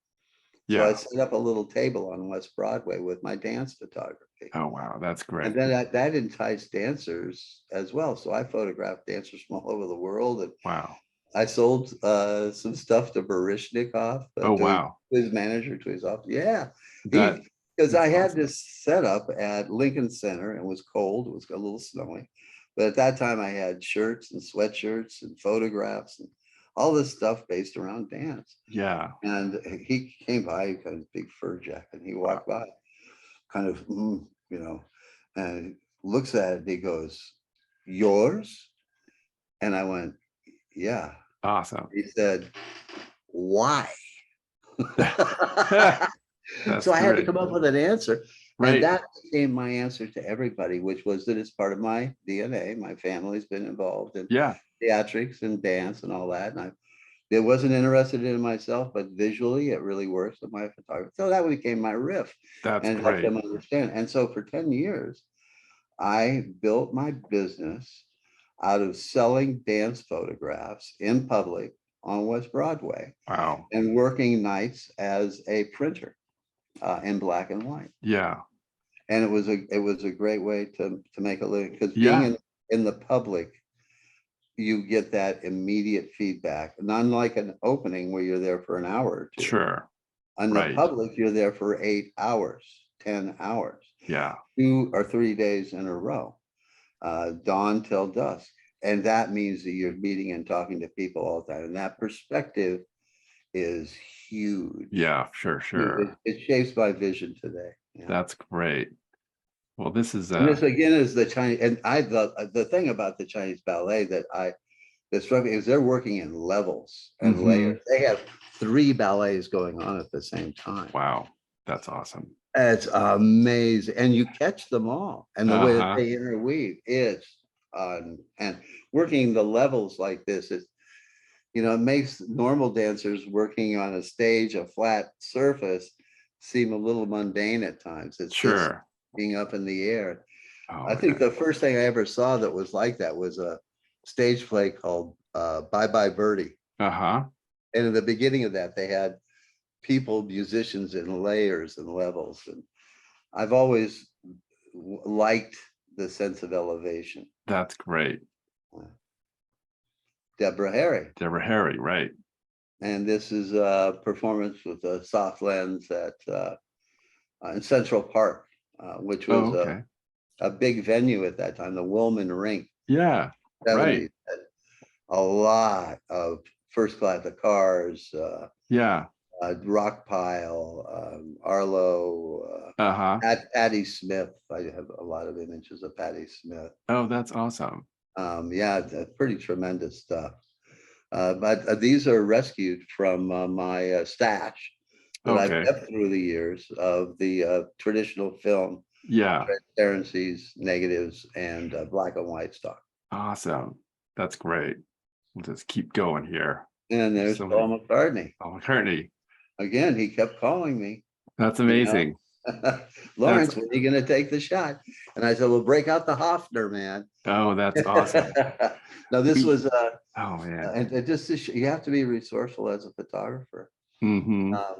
So I Yeah. set up a little table on West Broadway with my dance photography. Oh wow, that's And great. then that enticed dancers as well. So I photographed dancers from all over the world. And Wow. I sold some stuff to Barishnikov, Oh to wow. his manager, to his office. Yeah, That because I that's had awesome. this set up at Lincoln Center, and it was cold. It was a little snowy, but at that time I had shirts and sweatshirts and photographs and all this stuff based around dance. Yeah. And he came by, he got his big fur jacket, and he Wow. walked by, kind of, and looks at it. And he goes, "Yours?" And I went, "Yeah." Awesome. He said, "Why?" That's So I had to great. come up with an answer. And Right. that became my answer to everybody, which was that it's part of my DNA. My family's been involved in Yeah, theatrics and dance and all that. And I wasn't interested in it myself, but visually it really works with my photography. So that became my riff that's and helped great. them understand. And so for 10 years, I built my business out of selling dance photographs in public on West Broadway Wow. and working nights as a printer in black and white. Yeah. And it was a great way to make a living, because being Yeah. in the public, you get that immediate feedback. And unlike an opening where you're there for an hour or two, Sure. on the Right. public, you're there for 8 hours, 10 hours, Yeah. 2 or 3 days in a row, dawn till dusk. And that means that you're meeting and talking to people all the time. And that perspective is huge. Yeah, sure, sure. It shapes my vision today. Yeah. That's great. Well, this is And this again is the Chinese, and the thing about the Chinese ballet that struck me is they're working in levels and mhm. layers. They have 3 ballets going on at the same time. Wow, that's awesome. It's amazing, and you catch them all, and the way that Uh-huh. they interweave, it's and working the levels like this is, it makes normal dancers working on a stage, a flat surface, seem a little mundane at times. It's this Sure. being up in the air. I Oh, think yeah. the first thing I ever saw that was like that was a stage play called Bye Bye Birdie. Uh-huh. And in the beginning of that, they had people, musicians in layers and levels. And I've always liked the sense of elevation. That's great. Deborah Harry. Deborah Harry, right. And this is a performance with a soft lens in Central Park, which Oh, was okay. a big venue at that time, the Wilman Rink, Yeah, right. 70s. Had a lot of first class, the Cars, Yeah. Rockpile, Arlo, Uh-huh. Patti Smith. I have a lot of images of Patti Smith. Oh, that's awesome. Yeah, pretty tremendous stuff. But these are rescued from my stash that I've Okay. kept through the years of the traditional film Yeah. transparencies, negatives, and black and white stock. Awesome. That's great. We'll just keep going here. And There's there's so many. Paul McCartney. Oh, McCartney. Again, he kept calling me, That's you know, amazing. That's Lawrence, when are you going to take the shot? And I said, well, break out the Hofner, man. oh, that's awesome. No, this We was, oh man. and it just, you have to be resourceful as a photographer. Mm-hmm. Um,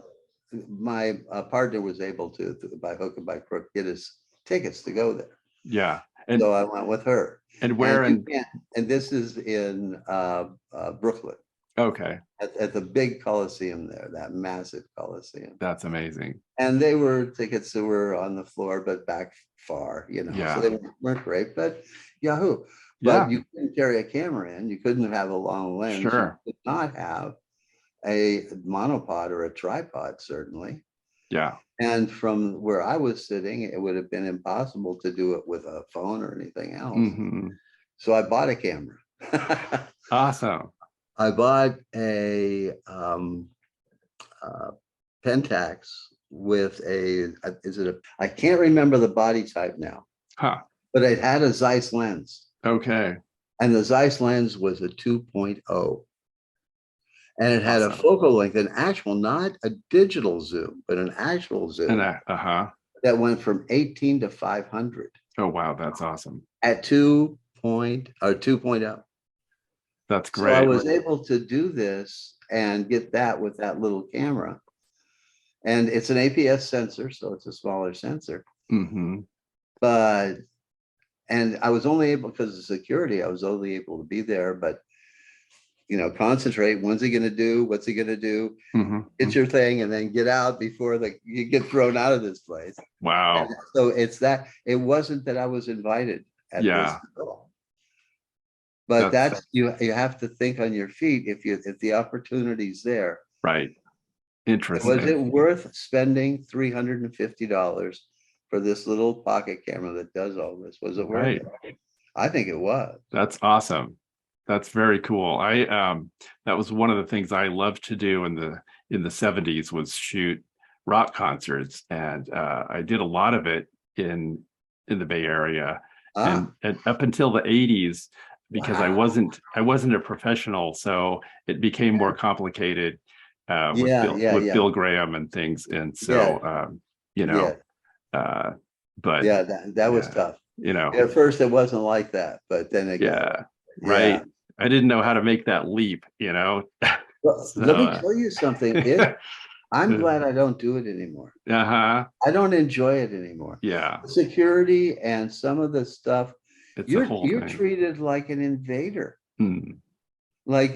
my partner was able to, by hook and by crook, get us tickets to go there. Yeah. So I went with her. And And where you and can't, and this is in Brooklyn okay, at the big Coliseum there, that massive Coliseum. that's amazing. And they were tickets that were on the floor, but back far, so Yeah. they weren't great, but Yahoo. But Yeah, you couldn't carry a camera in, you couldn't have a long lens, you sure. could not have a monopod or a tripod, certainly. Yeah. And from where I was sitting, it would have been impossible to do it with a phone or anything else. Mm-hmm. So I bought a camera. Awesome. I bought a Pentax with I can't remember the body type now, Huh. but it had a Zeiss lens. Okay. And the Zeiss lens was a 2.0. And it had a Awesome. focal length, an actual, not a digital zoom, but an actual And zoom uh-huh. that went from 18 to 500 Oh wow, that's awesome. at 2.0. That's So I great. was able to do this and get that with that little camera. And it's an APS sensor, so it's a smaller sensor. Mm-hmm. But, and I was only able, because of security, I was only able to be there, but, concentrate. When's he going to do? What's he going to do? Mm-hmm. Get your thing and then get out before you get thrown out of this place. And Wow. so it wasn't that I was invited at this Yeah. all. But That's you have to think on your feet if the opportunity's there. right. Was it Interesting. worth spending $350 for this little pocket camera that does all this? Was it worth Right. it? I think it was. That's awesome. That's very cool. That was one of the things I loved to do in the 70s was shoot rock concerts. And I did a lot of it in the Bay Area. And up until the 80s, because I Wow. wasn't a professional, so it became more complicated with Yeah. Bill Graham and things. And Yeah, so you yeah, know, but yeah. That was yeah, tough. you know, At first, it wasn't like that, but then it got. yeah, Yeah. right. I didn't know how to make that leap, you know. Well, So let me tell you something. I'm uh, glad I don't do it anymore. uh-huh. I don't enjoy it anymore. Yeah, Security and some of the stuff, it's a whole you're thing. treated like an invader. Hmm. Like,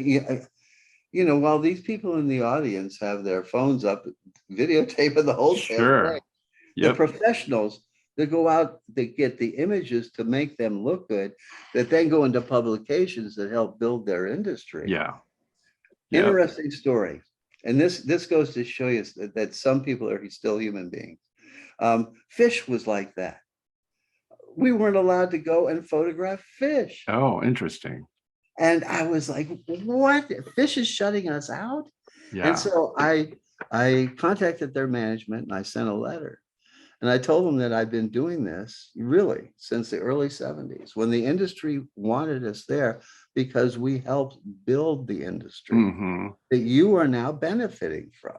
while these people in the audience have their phones up, videotaping the whole damn thing, Sure. the Yep. professionals that go out, they get the images to make them look good, that then go into publications that help build their industry. Yeah. Yep. Interesting story. And this goes to show you that some people are still human beings. Fish was like that. We weren't allowed to go and photograph fish. Oh, interesting. And I was like, what? Fish is shutting us out? And Yeah. so I contacted their management and I sent a letter. And I told them that I've been doing this really since the early 70s when the industry wanted us there because we helped build the industry Hmm. that you are now benefiting from.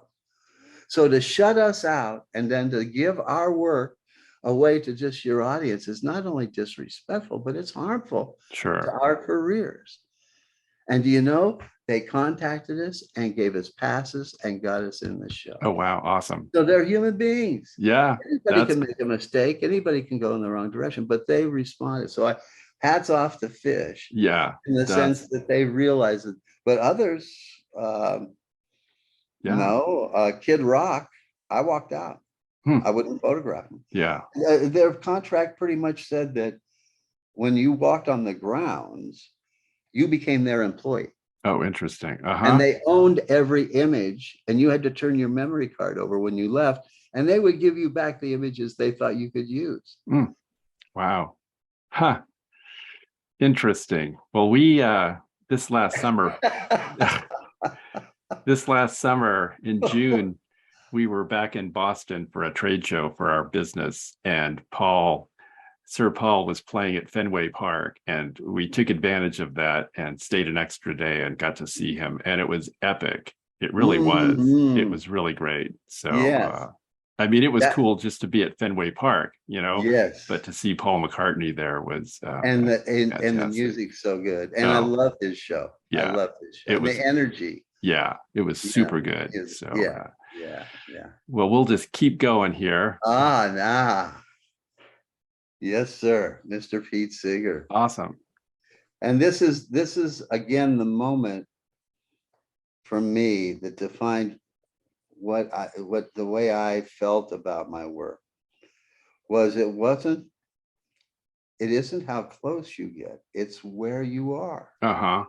So to shut us out and then to give our work away to just your audience is not only disrespectful, but it's harmful to Sure. our careers. And do you know, they contacted us and gave us passes and got us in the show. Oh, wow. Awesome. So they're human beings. Yeah. Anybody That's, can make a mistake. Anybody can go in the wrong direction, but they responded. So hats off to Fish yeah. in the That's, sense that they realize it. But others, yeah. no, Kid Rock, I walked out. Hmm. I wouldn't photograph them. Yeah. Their contract pretty much said that when you walked on the grounds, you became their employee. Oh, interesting. And Uh-huh. they owned every image, and you had to turn your memory card over when you left, and they would give you back the images they thought you could use. Mm. Wow. Huh. Interesting. Well, we this last summer, this last summer in June, we were back in Boston for a trade show for our business, and Sir Paul was playing at Fenway Park, and we took advantage of that and stayed an extra day and got to see him, and it was epic. It really was. It Mhm. was really great. So, Yes, I mean, it was that cool just to be at Fenway Park, yes, but to see Paul McCartney there was and the fantastic. music's so good, and I Oh, love his show. I yeah, love his show, it and was, the energy. yeah, it was Yeah, super good. is So, yeah. well, we'll just keep going here. Nah. Yes, sir, Mr. Pete Seeger. Awesome. And this is again the moment for me that defined what the way I felt about my work was it isn't how close you get, it's where you are. Uh-huh.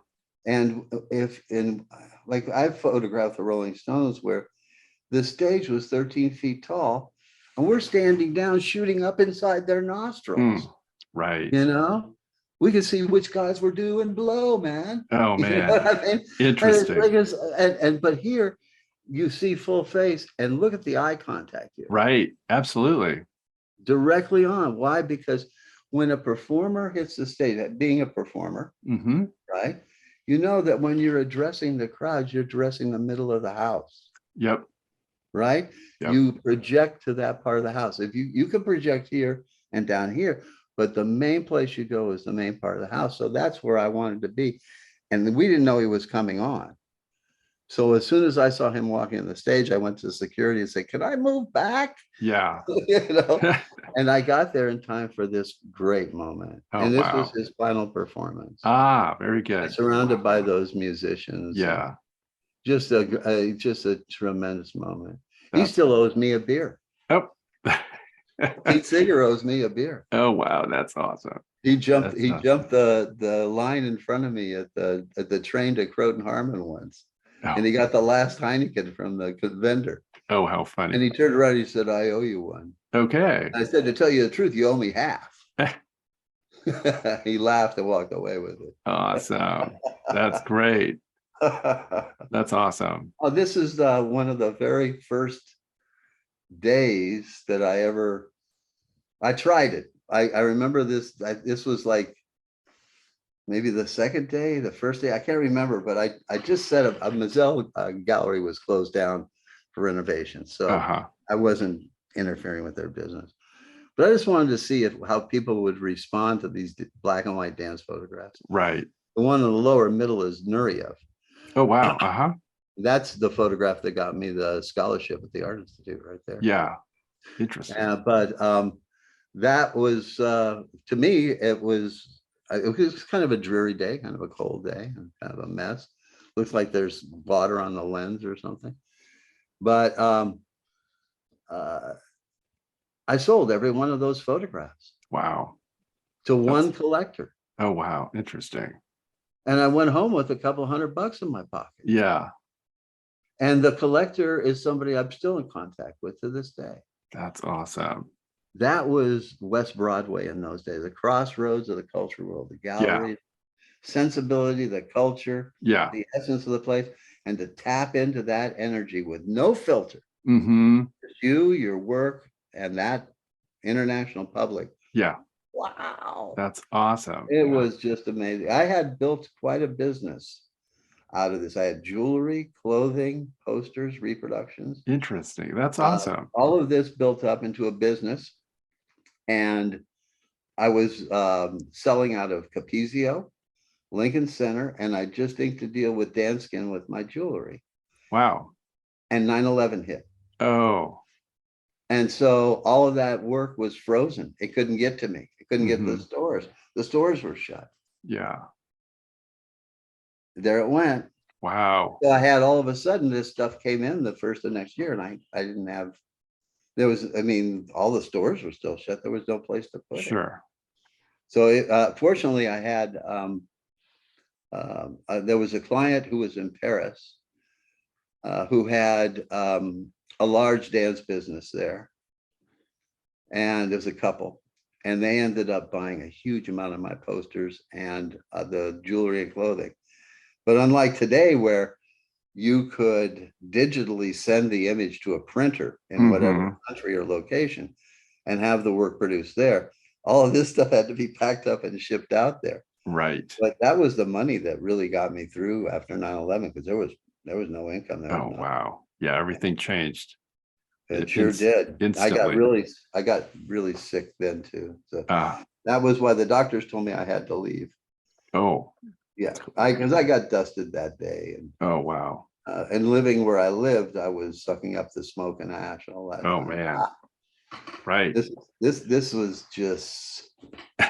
And if in like I've photographed the Rolling Stones where the stage was 13 feet tall and we're standing down shooting up inside their Mm, nostrils. right. You know, we could see which guys were doing blow, man. Oh You know man. what I mean? And it's like Interesting. but here you see full face and look at the eye contact here Right. Absolutely. directly on. Why? Because when a performer hits the stage, being a performer, Mm-hmm. right? You know that when you're addressing the crowd, you're addressing the middle of the house, Yep. right? Yep. You project to that part of the house. If you can project here and down here, but the main place you go is the main part of the house. So that's where I wanted to be. And we didn't know he was coming on. So as soon as I saw him walking on the stage, I went to security and said, "Can I move back?" Yeah. You know, and I got there in time for this great moment. Oh And this was wow. his final performance. Ah, very good. Surrounded by those musicians, and Yeah. just a tremendous moment. He That's still owes me a beer. oh. Pete Seeger owes me a beer. Oh wow, that's awesome. He jumped That's he awesome. jumped the line in front of me at the train to Croton Harmon once. And Oh, he got the last Heineken from the vendor. oh, how And funny. he turned around and he said, "I owe you one." Okay. I said, "To tell you the truth, you owe me half." He laughed and walked away with Awesome. That's great. it. That's awesome. Oh, this is one of the very first days that I tried it. I remember this. This was like maybe the second day, the first day. I can't remember, but I just said a Mazel gallery was closed down for renovation, so Uh-huh. I wasn't interfering with their business. But I just wanted to see how people would respond to these black and white dance photographs. Right. The one in the lower middle is Nureyev. Oh wow. Uh-huh. That's the photograph that got me the scholarship at the Art Institute right there. Yeah. Interesting. But that was to me, it was kind of a dreary day, kind of a cold day, and kind of a mess. Looks like there's water on the lens or something. But uh, I sold every one of those photographs Wow. to That's one collector. oh wow. Interesting. And I went home with a couple $100 in my pocket. Yeah. And the collector is somebody I'm still in contact with to this day. That's awesome. That was West Broadway in those days, the crossroads of the culture world, the Yeah. gallery, sensibility, the culture, Yeah. the essence of the place, and to tap into that energy with no filter. Mm-hmm. Just you, your work, and that international public. Yeah. Wow. That's awesome. It Yeah. was just amazing. I had built quite a business out of this. I had jewelry, clothing, posters, reproductions. Interesting. That's awesome. All of this built up into a business. And I was selling out of Capizio, Lincoln Center, and I just inked a deal with Danskin with my jewelry. Wow. And 9/11 hit. Oh. And so all of that work was frozen. It couldn't get to me. It couldn't get to the Mm-hmm. stores. The stores were shut. Yeah. There it went. Wow. So I had all of a sudden this stuff came in the first of next year, and I didn't have, there was, I mean, all the stores were still shut. There was no place to put it. Sure. So fortunately I had, there was a client who was in Paris who had a large dance business there. And there's a couple, and they ended up buying a huge amount of my posters and the jewelry and clothing. But unlike today, where you could digitally send the image to a printer in whatever Mm-hmm. country or location and have the work produced there, all of this stuff had to be packed up and shipped out there. Right. But that was the money that really got me through after 9/11, because there was no income. There was Oh, no, wow. Yeah. Everything changed it sure did. instantly. I got really sick then too. So Ah. that was why the doctors told me I had to leave. Oh. Yeah, because I got dusted that day, Oh, wow. and living where I lived, I was sucking up the smoke and ash all that Oh, time. man. Right. This was just the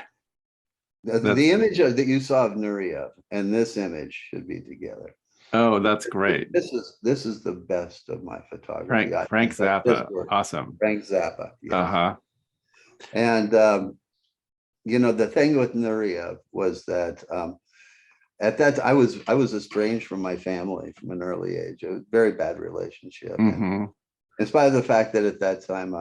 That's, image that you saw of Nuria and this image should be together. oh, that's great. This is the best of my photography. I Frank think that this Zappa. work, Awesome. Frank Zappa, yes. Uh-huh. And you know, the thing with Nuria was that at that I was estranged from my family from an early age. It was a very bad relationship, and Mm-hmm. in spite of the fact that at that time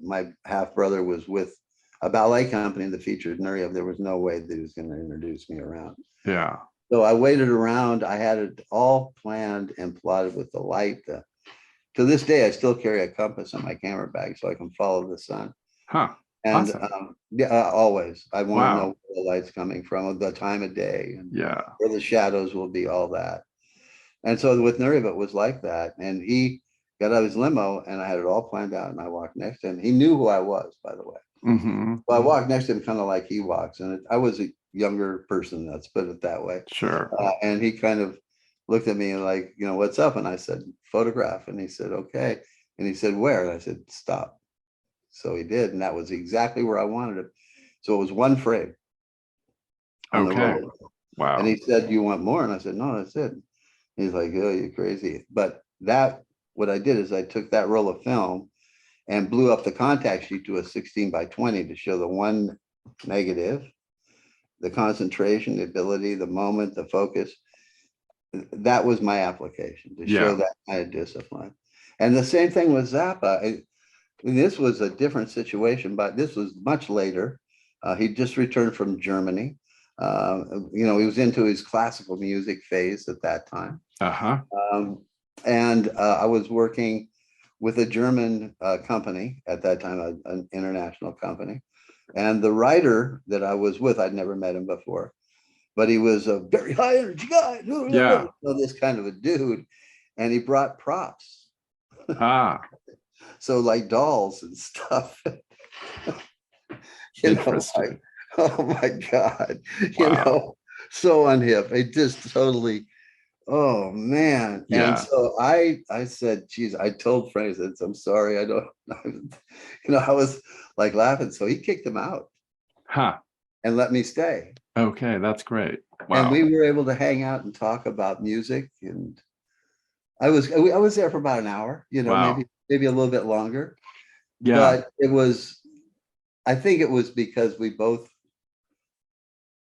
my half brother was with a ballet company that featured Nuria, there was no way that he was going to introduce me around. Yeah. So I waited around. I had it all planned and plotted with the light. To this day, I still carry a compass in my camera bag so I can follow the sun. Huh. And Awesome. yeah, always I want to know Wow. where the light's coming from, the time of day, and Yeah. where the shadows will be, all that. And so with Nuriva, it was like that. And he got out of his limo, and I had it all planned out. And I walked next to him. He knew who I was, by the way. Mm-hmm. Well, I walked next to him kind of like he walks, and I was a younger person, let's put it that way. Sure. And he kind of looked at me and like, you know, what's up? And I said, photograph. And he said, okay. And he said, where? And I said, stop. So he did, and that was exactly where I wanted it. So it was one frame on the Okay. roll. And Wow. he said, you want more? And I said, no, that's it. He's like, oh, you're crazy. But that, what I did is I took that roll of film and blew up the contact sheet to a 16 by 20 to show the one negative, the concentration, the ability, the moment, the focus. That was my application to show Yeah. that kind of discipline. And the same thing with Zappa. This was a different situation, but this was much later. He just returned from Germany. You know, he was into his classical music phase at that time. Uh-huh. Um, and I was working with a German company at that time, an international company. And the writer that I was with, I'd never met him before, but he was a very high energy guy, Yeah. this kind of a dude. And he brought props. Ah, So like dolls and stuff. You know, like, interesting. oh my God, you Wow. know, so unhip. It just totally, oh man. And Yeah. so I said, geez, I told Frank, I said, I'm sorry, I don't know. You know, I was like laughing. So he kicked him out Huh. and let me stay. Okay, that's great. And we Wow. were able to hang out and talk about music. And I was there for about an hour, you know, Wow. maybe a little bit longer. Yeah. But it was, I think it was because we both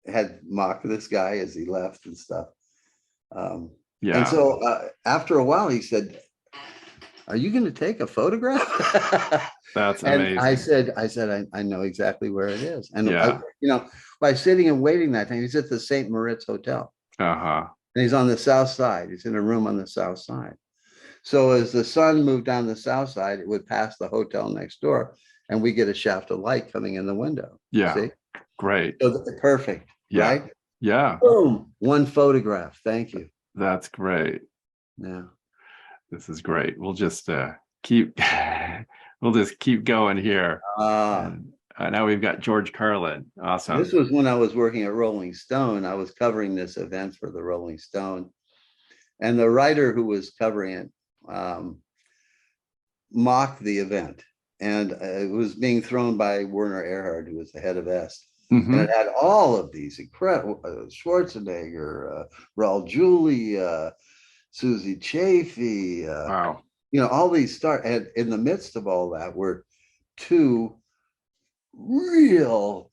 had mocked this guy as he left and stuff. And Yeah. so after a while, he said, "Are you going to take a photograph?" That's And amazing. I know exactly where it is. And Yeah. by sitting and waiting that time, he's at the St. Moritz Hotel, Uh-huh. and he's on the south side. He's in a room on the south side. So as the sun moved down the south side, it would pass the hotel next door, and we get a shaft of light coming in the window. Yeah. See, Great. so perfect, Yeah. right? Yeah. Boom, one photograph. Thank you. That's great. Yeah. This is great. We'll just keep we'll just keep going here. Ah, And now we've got George Carlin. this Awesome. was when I was working at Rolling Stone. I was covering this event for the Rolling Stone, and the writer who was covering it um, mocked the event, and it was being thrown by Werner Erhard, who was the head of S. And it Hmm. had all of these incredible Schwarzenegger, Raul Julia, Susie Chaffee, Wow. all these stars. And in the midst of all that were two real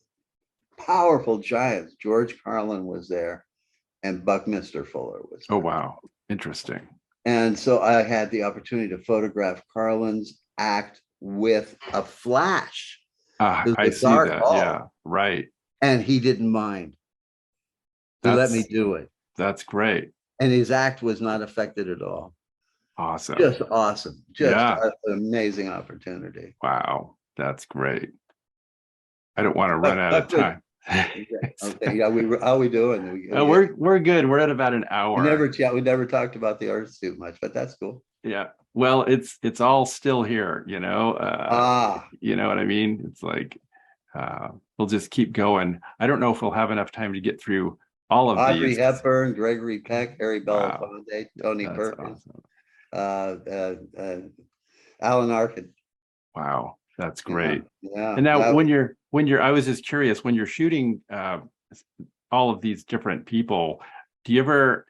powerful giants. George Carlin was there, and Buckminster Fuller was Oh, there. wow. Interesting. And so I had the opportunity to photograph Carlin's act with a flash. It Ah, was I a see dark that. Yeah. hall, Right. and he didn't mind. He let me That's do it. that's great. And his act was not affected at all. Awesome. Just awesome. Just Yeah. an amazing opportunity. Wow. That's great. I don't want to run But, out of but good. time. Yeah. Okay. Yeah. How are we doing? We're good. We're at about an hour. We never talked about the art suit much, but that's cool. Yeah. Well, it's all still here, Ah, you know what I mean? It's like we'll just keep going. I don't know if we'll have enough time to get through all of Audrey these. Hepburn, Gregory Peck, Harry Wow, Belafonte, Tony that's Perkins, awesome. uh, uh, uh, Alan Arkin. Wow, that's Yeah, great. yeah. And now when you're I was just curious, when you're shooting all of these different people, do you ever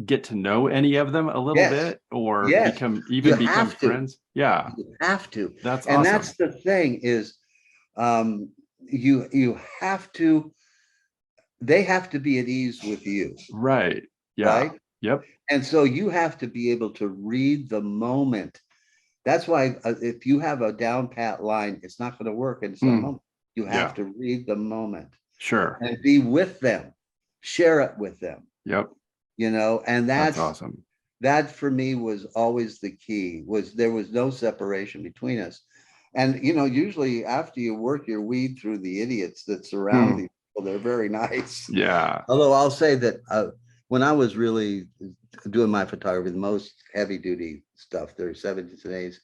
get to know any of them a little Yes, bit or yes. You become have to. friends? Yeah, You have to. that's And awesome. that's the thing is, you have to. They have to be at ease with you, Right. Yeah. right? Yep. And so you have to be able to read the moment. That's why if you have a down pat line, it's not going to work in some Mm, moment. You have yeah. to read the moment Sure. and be with them, share it with them, Yep. and That's awesome. that for me was always the key. Was there was no separation between us. And usually after you work your weed through the idiots that surround Hmm. these people, they're very nice. Yeah. Although I'll say that when I was really doing my photography, the most heavy duty stuff, their 70s and 80s,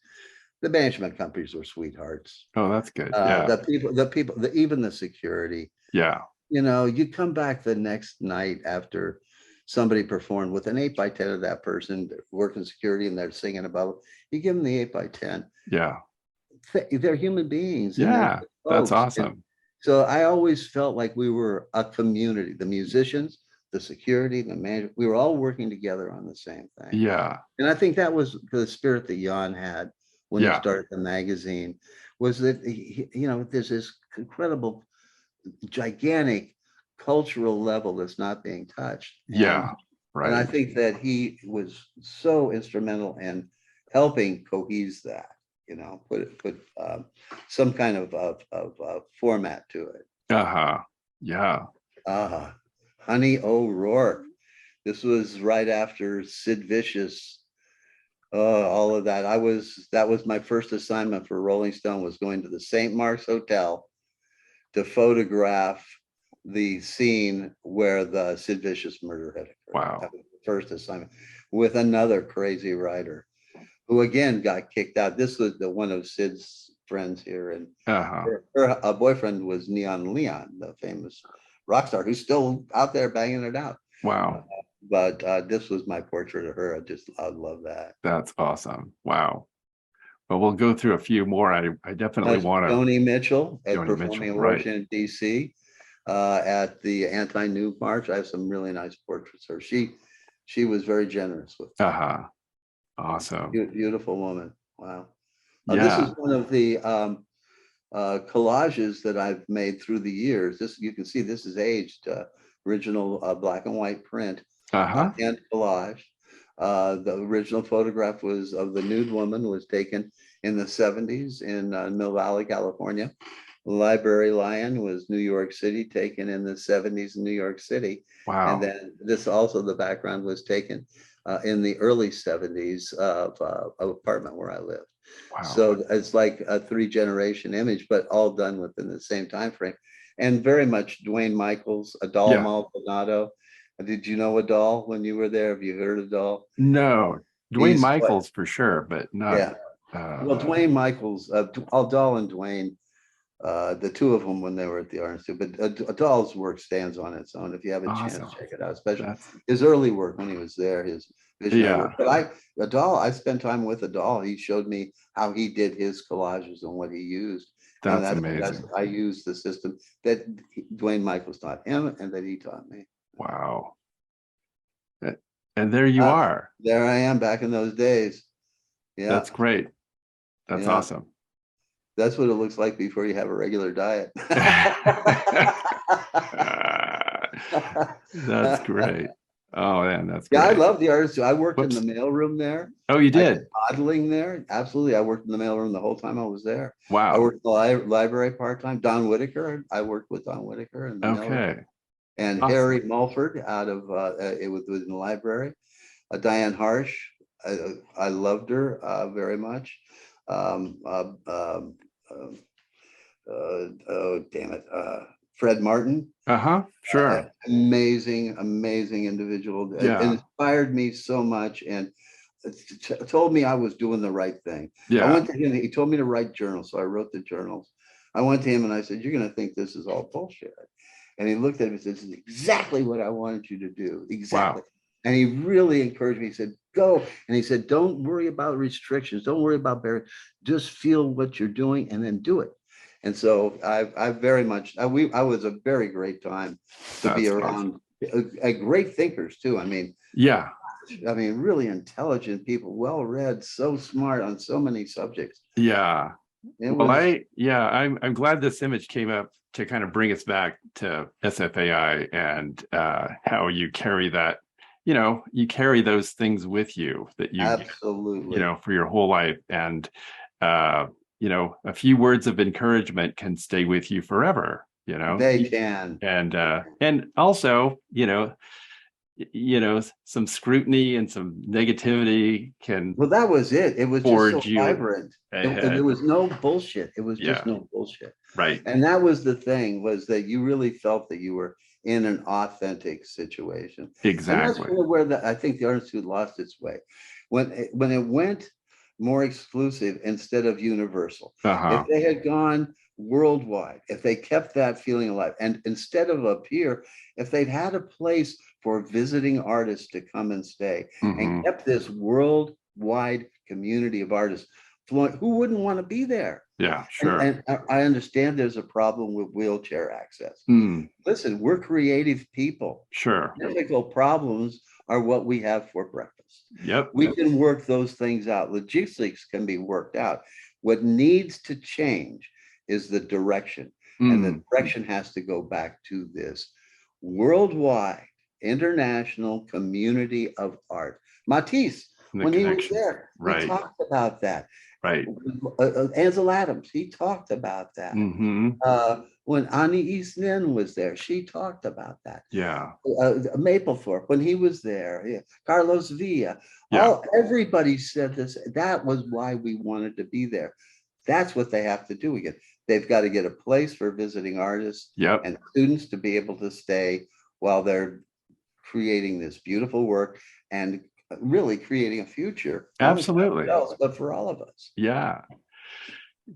the management companies were sweethearts. Oh, that's good. Yeah. Even the security, Yeah. you come back the next night after somebody performed with an 8x10 of that person working security and they're singing about, you give them the 8x10. Yeah. They're human beings and they're Yeah. good That's folks. And awesome. so I always felt like we were a community, the musicians, the security, the man, we were all working together on the same thing. Yeah. And I think that was the spirit that Jan had when he Yeah. started the magazine, was that there's this incredible, gigantic cultural level that's not being touched. And Yeah. I Right. think that he was so instrumental in helping cohese that, put some kind of format to it. Uh-huh. Yeah. Honey O'Rourke. This was right after Sid Vicious, all of that. That was my first assignment for Rolling Stone, was going to the St. Mark's Hotel to photograph the scene where the Sid Vicious murder had occurred. That Wow. was the first assignment with another crazy writer who again got kicked out. This was the one of Sid's friends here, and Uh-huh. her boyfriend was Neon Leon, the famous rock star who's still out there banging it out. Uh, Wow. but this was my portrait of her. I love that. That's awesome. Wow. Well, we'll go through a few more. I definitely want to. Joni Mitchell at Joni Mitchell. performing in Right. Washington, D.C. At the anti-nuke march. I have some really nice portraits of her. She was very generous with me. Uh-huh. Awesome. Beautiful woman. Wow. This is Yeah. one of the collages that I've made through the years. This, you can see, this is aged, original black and white print Uh-huh. and collage. The original photograph was of the nude woman, was taken in the 70s in Mill Valley, California. Library Lion was New York City, taken in the 70s in New York City. And Wow. then this also, the background was taken in the early 70s of apartment where I lived. Wow. So it's like a 3-generation image, but all done within the same time frame. And very much Dwayne Michaels, Adal Yeah. Maldonado. Did you know Adal when you were there? Have you heard of Adal? No. Dwayne He's quite, Michaels for sure, but not yeah. Well, uh Dwayne Michaels, Adal and Dwayne, the two of them when they were at the Art Institute. But Adal's work stands on its own. If you have a chance, awesome. check it out, especially That's his early work when he was there, his visionary work. yeah, But Adal, I spent time with Adal. He showed me how he did his collages and what he used. And that's that's amazing. I used the system that Dwayne Michaels taught him and that he taught me. Wow. A- And there you Ah, are. there I am back in those days. That's Yeah, great. That's yeah. awesome. That's what it looks like before you have a regular diet. That's great. Oh man, that's Yeah, I great. love the artist. I worked in the Whoops. mailroom there. Oh, you I did did? modeling there. Absolutely. I worked in the mailroom the whole time I was there. I Wow. worked in the library part-time. Don Whitaker. I worked with Don Whitaker in the mailroom. Okay. And Harry Awesome. Mulford out of it was within the library. Diane Harsh. I loved her very much. Um, uh, um, um, oh, damn it. Fred Martin. Uh-huh. Sure. Amazing, amazing individual. It Yeah. inspired me so much and told me I was doing the right thing. I Yeah. went to him, he told me to write journals, so I wrote the journals. I went to him and I said, "You're going to think this is all bullshit." And he looked at me and said, "This is exactly what I wanted you to do. Exactly." Wow. And he really encouraged me. He said, "Go." And he said, "Don't worry about restrictions. Don't worry about barriers. Just feel what you're doing and then do it." And so I very much, I was a very great time to be That's awesome. around great thinkers too. Yeah. I mean, really intelligent people, well read, so smart on so many subjects. Yeah. It Well, was I'm glad this image came up to kind of bring us back to SFAI and how you carry that, you carry those things with you that you get, absolutely. for your whole life. And uh, a few words of encouragement can stay with you forever, They can. and also, some scrutiny and some negativity can Well, that was it. It was just so forge you vibrant. There ahead. was no bullshit. It was just Yeah, no bullshit. right. And that was the thing, was that you really felt that you were in an authentic situation. And that's Exactly. kind of where I think the Art Institute lost its way. When it went more exclusive instead of universal. If Uh-huh. they had gone worldwide, if they kept that feeling alive, and instead of up here, if they'd had a place for visiting artists to come and stay and Hmm. kept this worldwide community of artists flowing, who wouldn't want to be there? Yeah, And, sure. and I understand there's a problem with wheelchair access. Mm, Listen, we're creative people. sure. Difficult problems are what we have for breakfast. Yep. We can work those things out. Logistics can be worked out. What needs to change is the direction. And the Mm, direction has to go back to this worldwide, international community of art. Matisse, the when he was connections. there, he Right. talked about that. Right. Ansel Adams, he talked about that. Hmm. When Annie East Nin was there, she talked about that. Yeah. Maplethorpe, when he was there, yeah, Carlos Villa, Yeah. everybody said this. That was why we wanted to be there. That's what they have to do again. They've got to get a place for visiting artists Yep. and students to be able to stay while they're creating this beautiful work and really creating a future, not only for Absolutely. themselves, but for all of us. Yeah.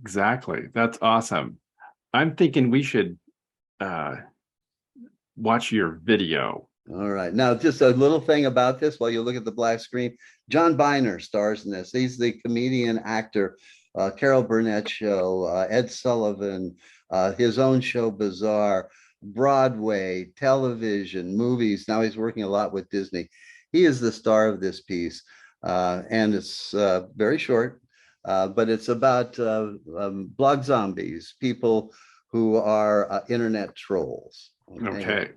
Exactly. That's awesome. I'm thinking we should uh watch your video. All right. Now, just a little thing about this while you look at the black screen. John Biner stars in this. He's the comedian, actor, Carol Burnett show, Ed Sullivan, his own show, Bizarre, Broadway, television, movies. Now he's working a lot with Disney. He is the star of this piece. And it's very short, but it's about blog zombies, people who are internet trolls. Okay. Okay.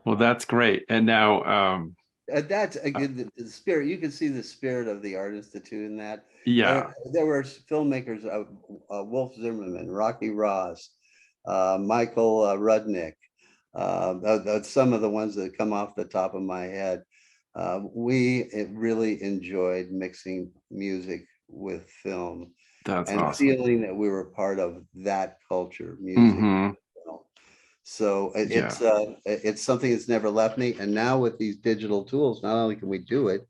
Well, that's great. And now, That's again the spirit. You can see the spirit of the Art Institute in that. yeah, There were filmmakers, Wolf Zimmerman, Rocky Ross, Michael Rudnick. That's some of the ones that come off the top of my head. We really enjoyed mixing music with film that's and awesome. feeling that we were part of that culture, music. Hmm. Film. So Yeah, it's something that's never left me. And now with these digital tools, not only can we do it,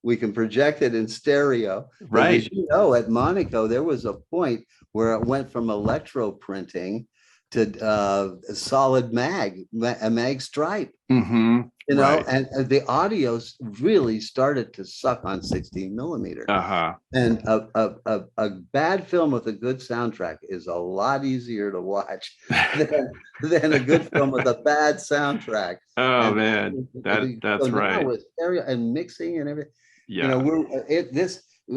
we can project it in stereo. Because as right. you know, at Monaco, there was a point where it went from electro printing to a solid a mag stripe, Hmm. Right. and the audios really started to suck on 16 millimeter. Uh-huh. And a bad film with a good soundtrack is a lot easier to watch than a good film with a bad soundtrack. Oh And man, so that's now right. with stereo and mixing and everything, Yeah.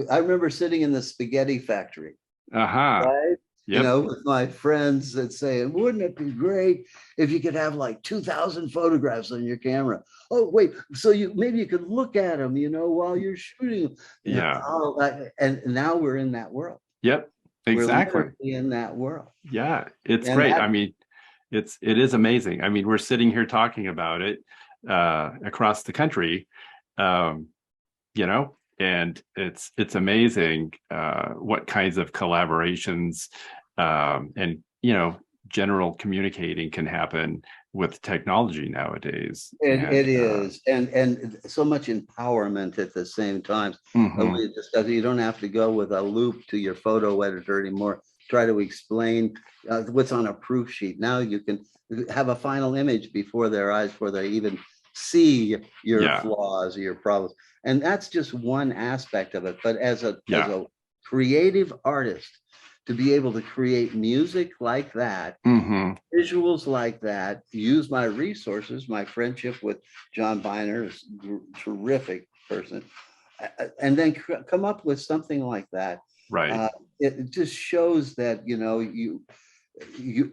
I remember sitting in the spaghetti factory, Uh-huh. right? Yep. With my friends that saying, wouldn't it be great if you could have like 2,000 photographs on your camera? Oh, wait, so maybe you could look at them, while you're shooting. Yeah. And now we're in that world. Yep. We're Exactly. literally in that world. Yeah. It's And great. that I mean, it is amazing. I mean, we're sitting here talking about it across the country. Um, and it's amazing what kinds of collaborations and general communicating can happen with technology nowadays. it And is, and so much empowerment at the same time. mhm, We discussed you don't have to go with a loop to your photo editor anymore. Try to explain what's on a proof sheet. Now you can have a final image before their eyes, before they even see your yeah, flaws or your problems. And that's just one aspect of it. But as yeah, a creative artist, to be able to create music like that, mhm, visuals like that, use my resources, my friendship with John Biner is terrific person, and then come up with something like that. right, Uh, it just shows that, you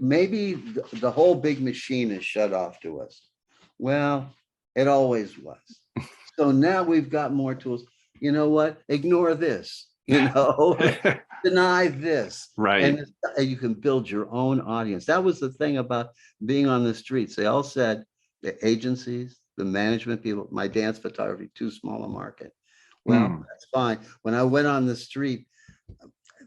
maybe the whole big machine is shut off to us. Well, it always was. So now we've got more tools. You know what? Ignore this, deny this. right, And you can build your own audience. That was the thing about being on the streets. They all said the agencies, the management people, my dance photography, too small a market. Well, Mm, that's fine. When I went on the street,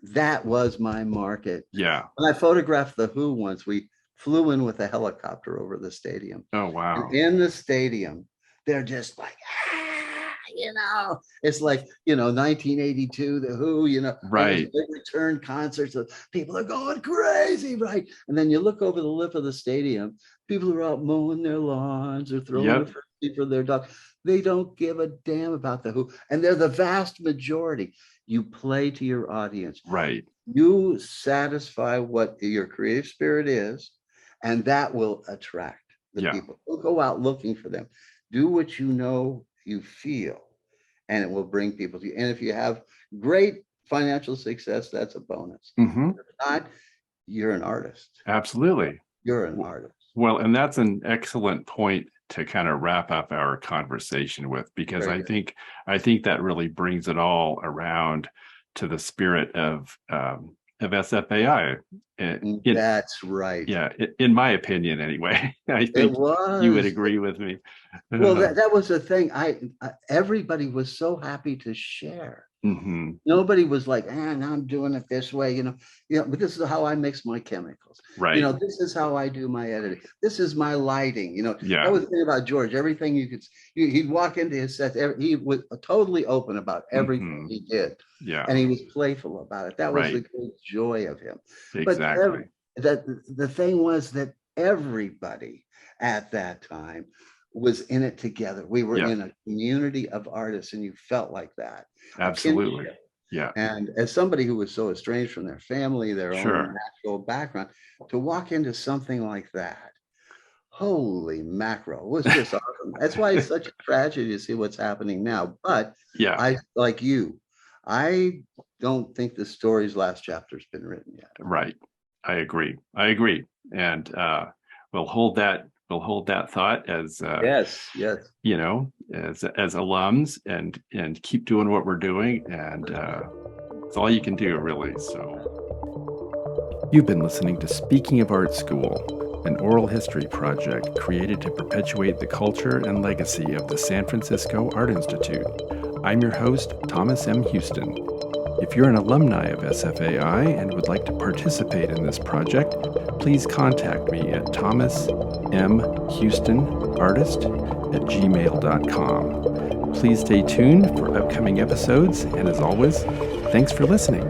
that was my market. yeah. When I photographed the Who once, we flew in with a helicopter over the stadium. Oh, And wow. in the stadium, they're just like, it's like, 1982, the Who, all those Right. big return concerts. People are going crazy, right? And then you look over the lip of the stadium, people are out mowing their lawns or throwing a Yep. frisbee for their dog. They don't give a damn about the Who. And they're the vast majority. You play to your audience. Right. You satisfy what your creative spirit is, and that will attract the Yeah. people. Don't go out looking for them. Do what you feel, and it will bring people to you. And if you have great financial success, that's a bonus. Hmm. If not, you're an artist. Absolutely. You're an artist. Well, and that's an excellent point to kind of wrap up our conversation with, because Very I think that really brings it all around to the spirit of SFAI. good. It, That's right. yeah, in my opinion, anyway. I It think you would was. agree with me. Well, that was the thing. Everybody was so happy to share. Hmm. Nobody was like, now I'm doing it this way, but this is how I mix my chemicals. Right. This is how I do my editing. This is my lighting. That Yeah. was the thing about George. Everything he'd walk into his set. He was totally open about everything Hmm. he did, Yeah. and he was playful about it. That was the Right. great joy of him. But Exactly. that the thing was that everybody at that time was in it together. We were Yeah. in a community of artists, and you felt like that, a Absolutely. kinship. Yeah. And as somebody who was so estranged from their family, their own Sure. natural background, to walk into something like that, holy mackerel, was just awesome. That's why it's such a tragedy to see what's happening now. But Yeah. like you, I don't think the story's last chapter's been written yet. Right. I agree. I agree. And we'll hold that thought as Yes. as alums, and keep doing what we're doing. And it's all you can do, really. So you've been listening to Speaking of Art School, an oral history project created to perpetuate the culture and legacy of the San Francisco Art Institute. I'm your host, Thomas M. Houston. If you're an alumni of SFAI and would like to participate in this project, please contact me at thomasmhoustonartist@gmail.com. Please stay tuned for upcoming episodes, and as always, thanks for listening.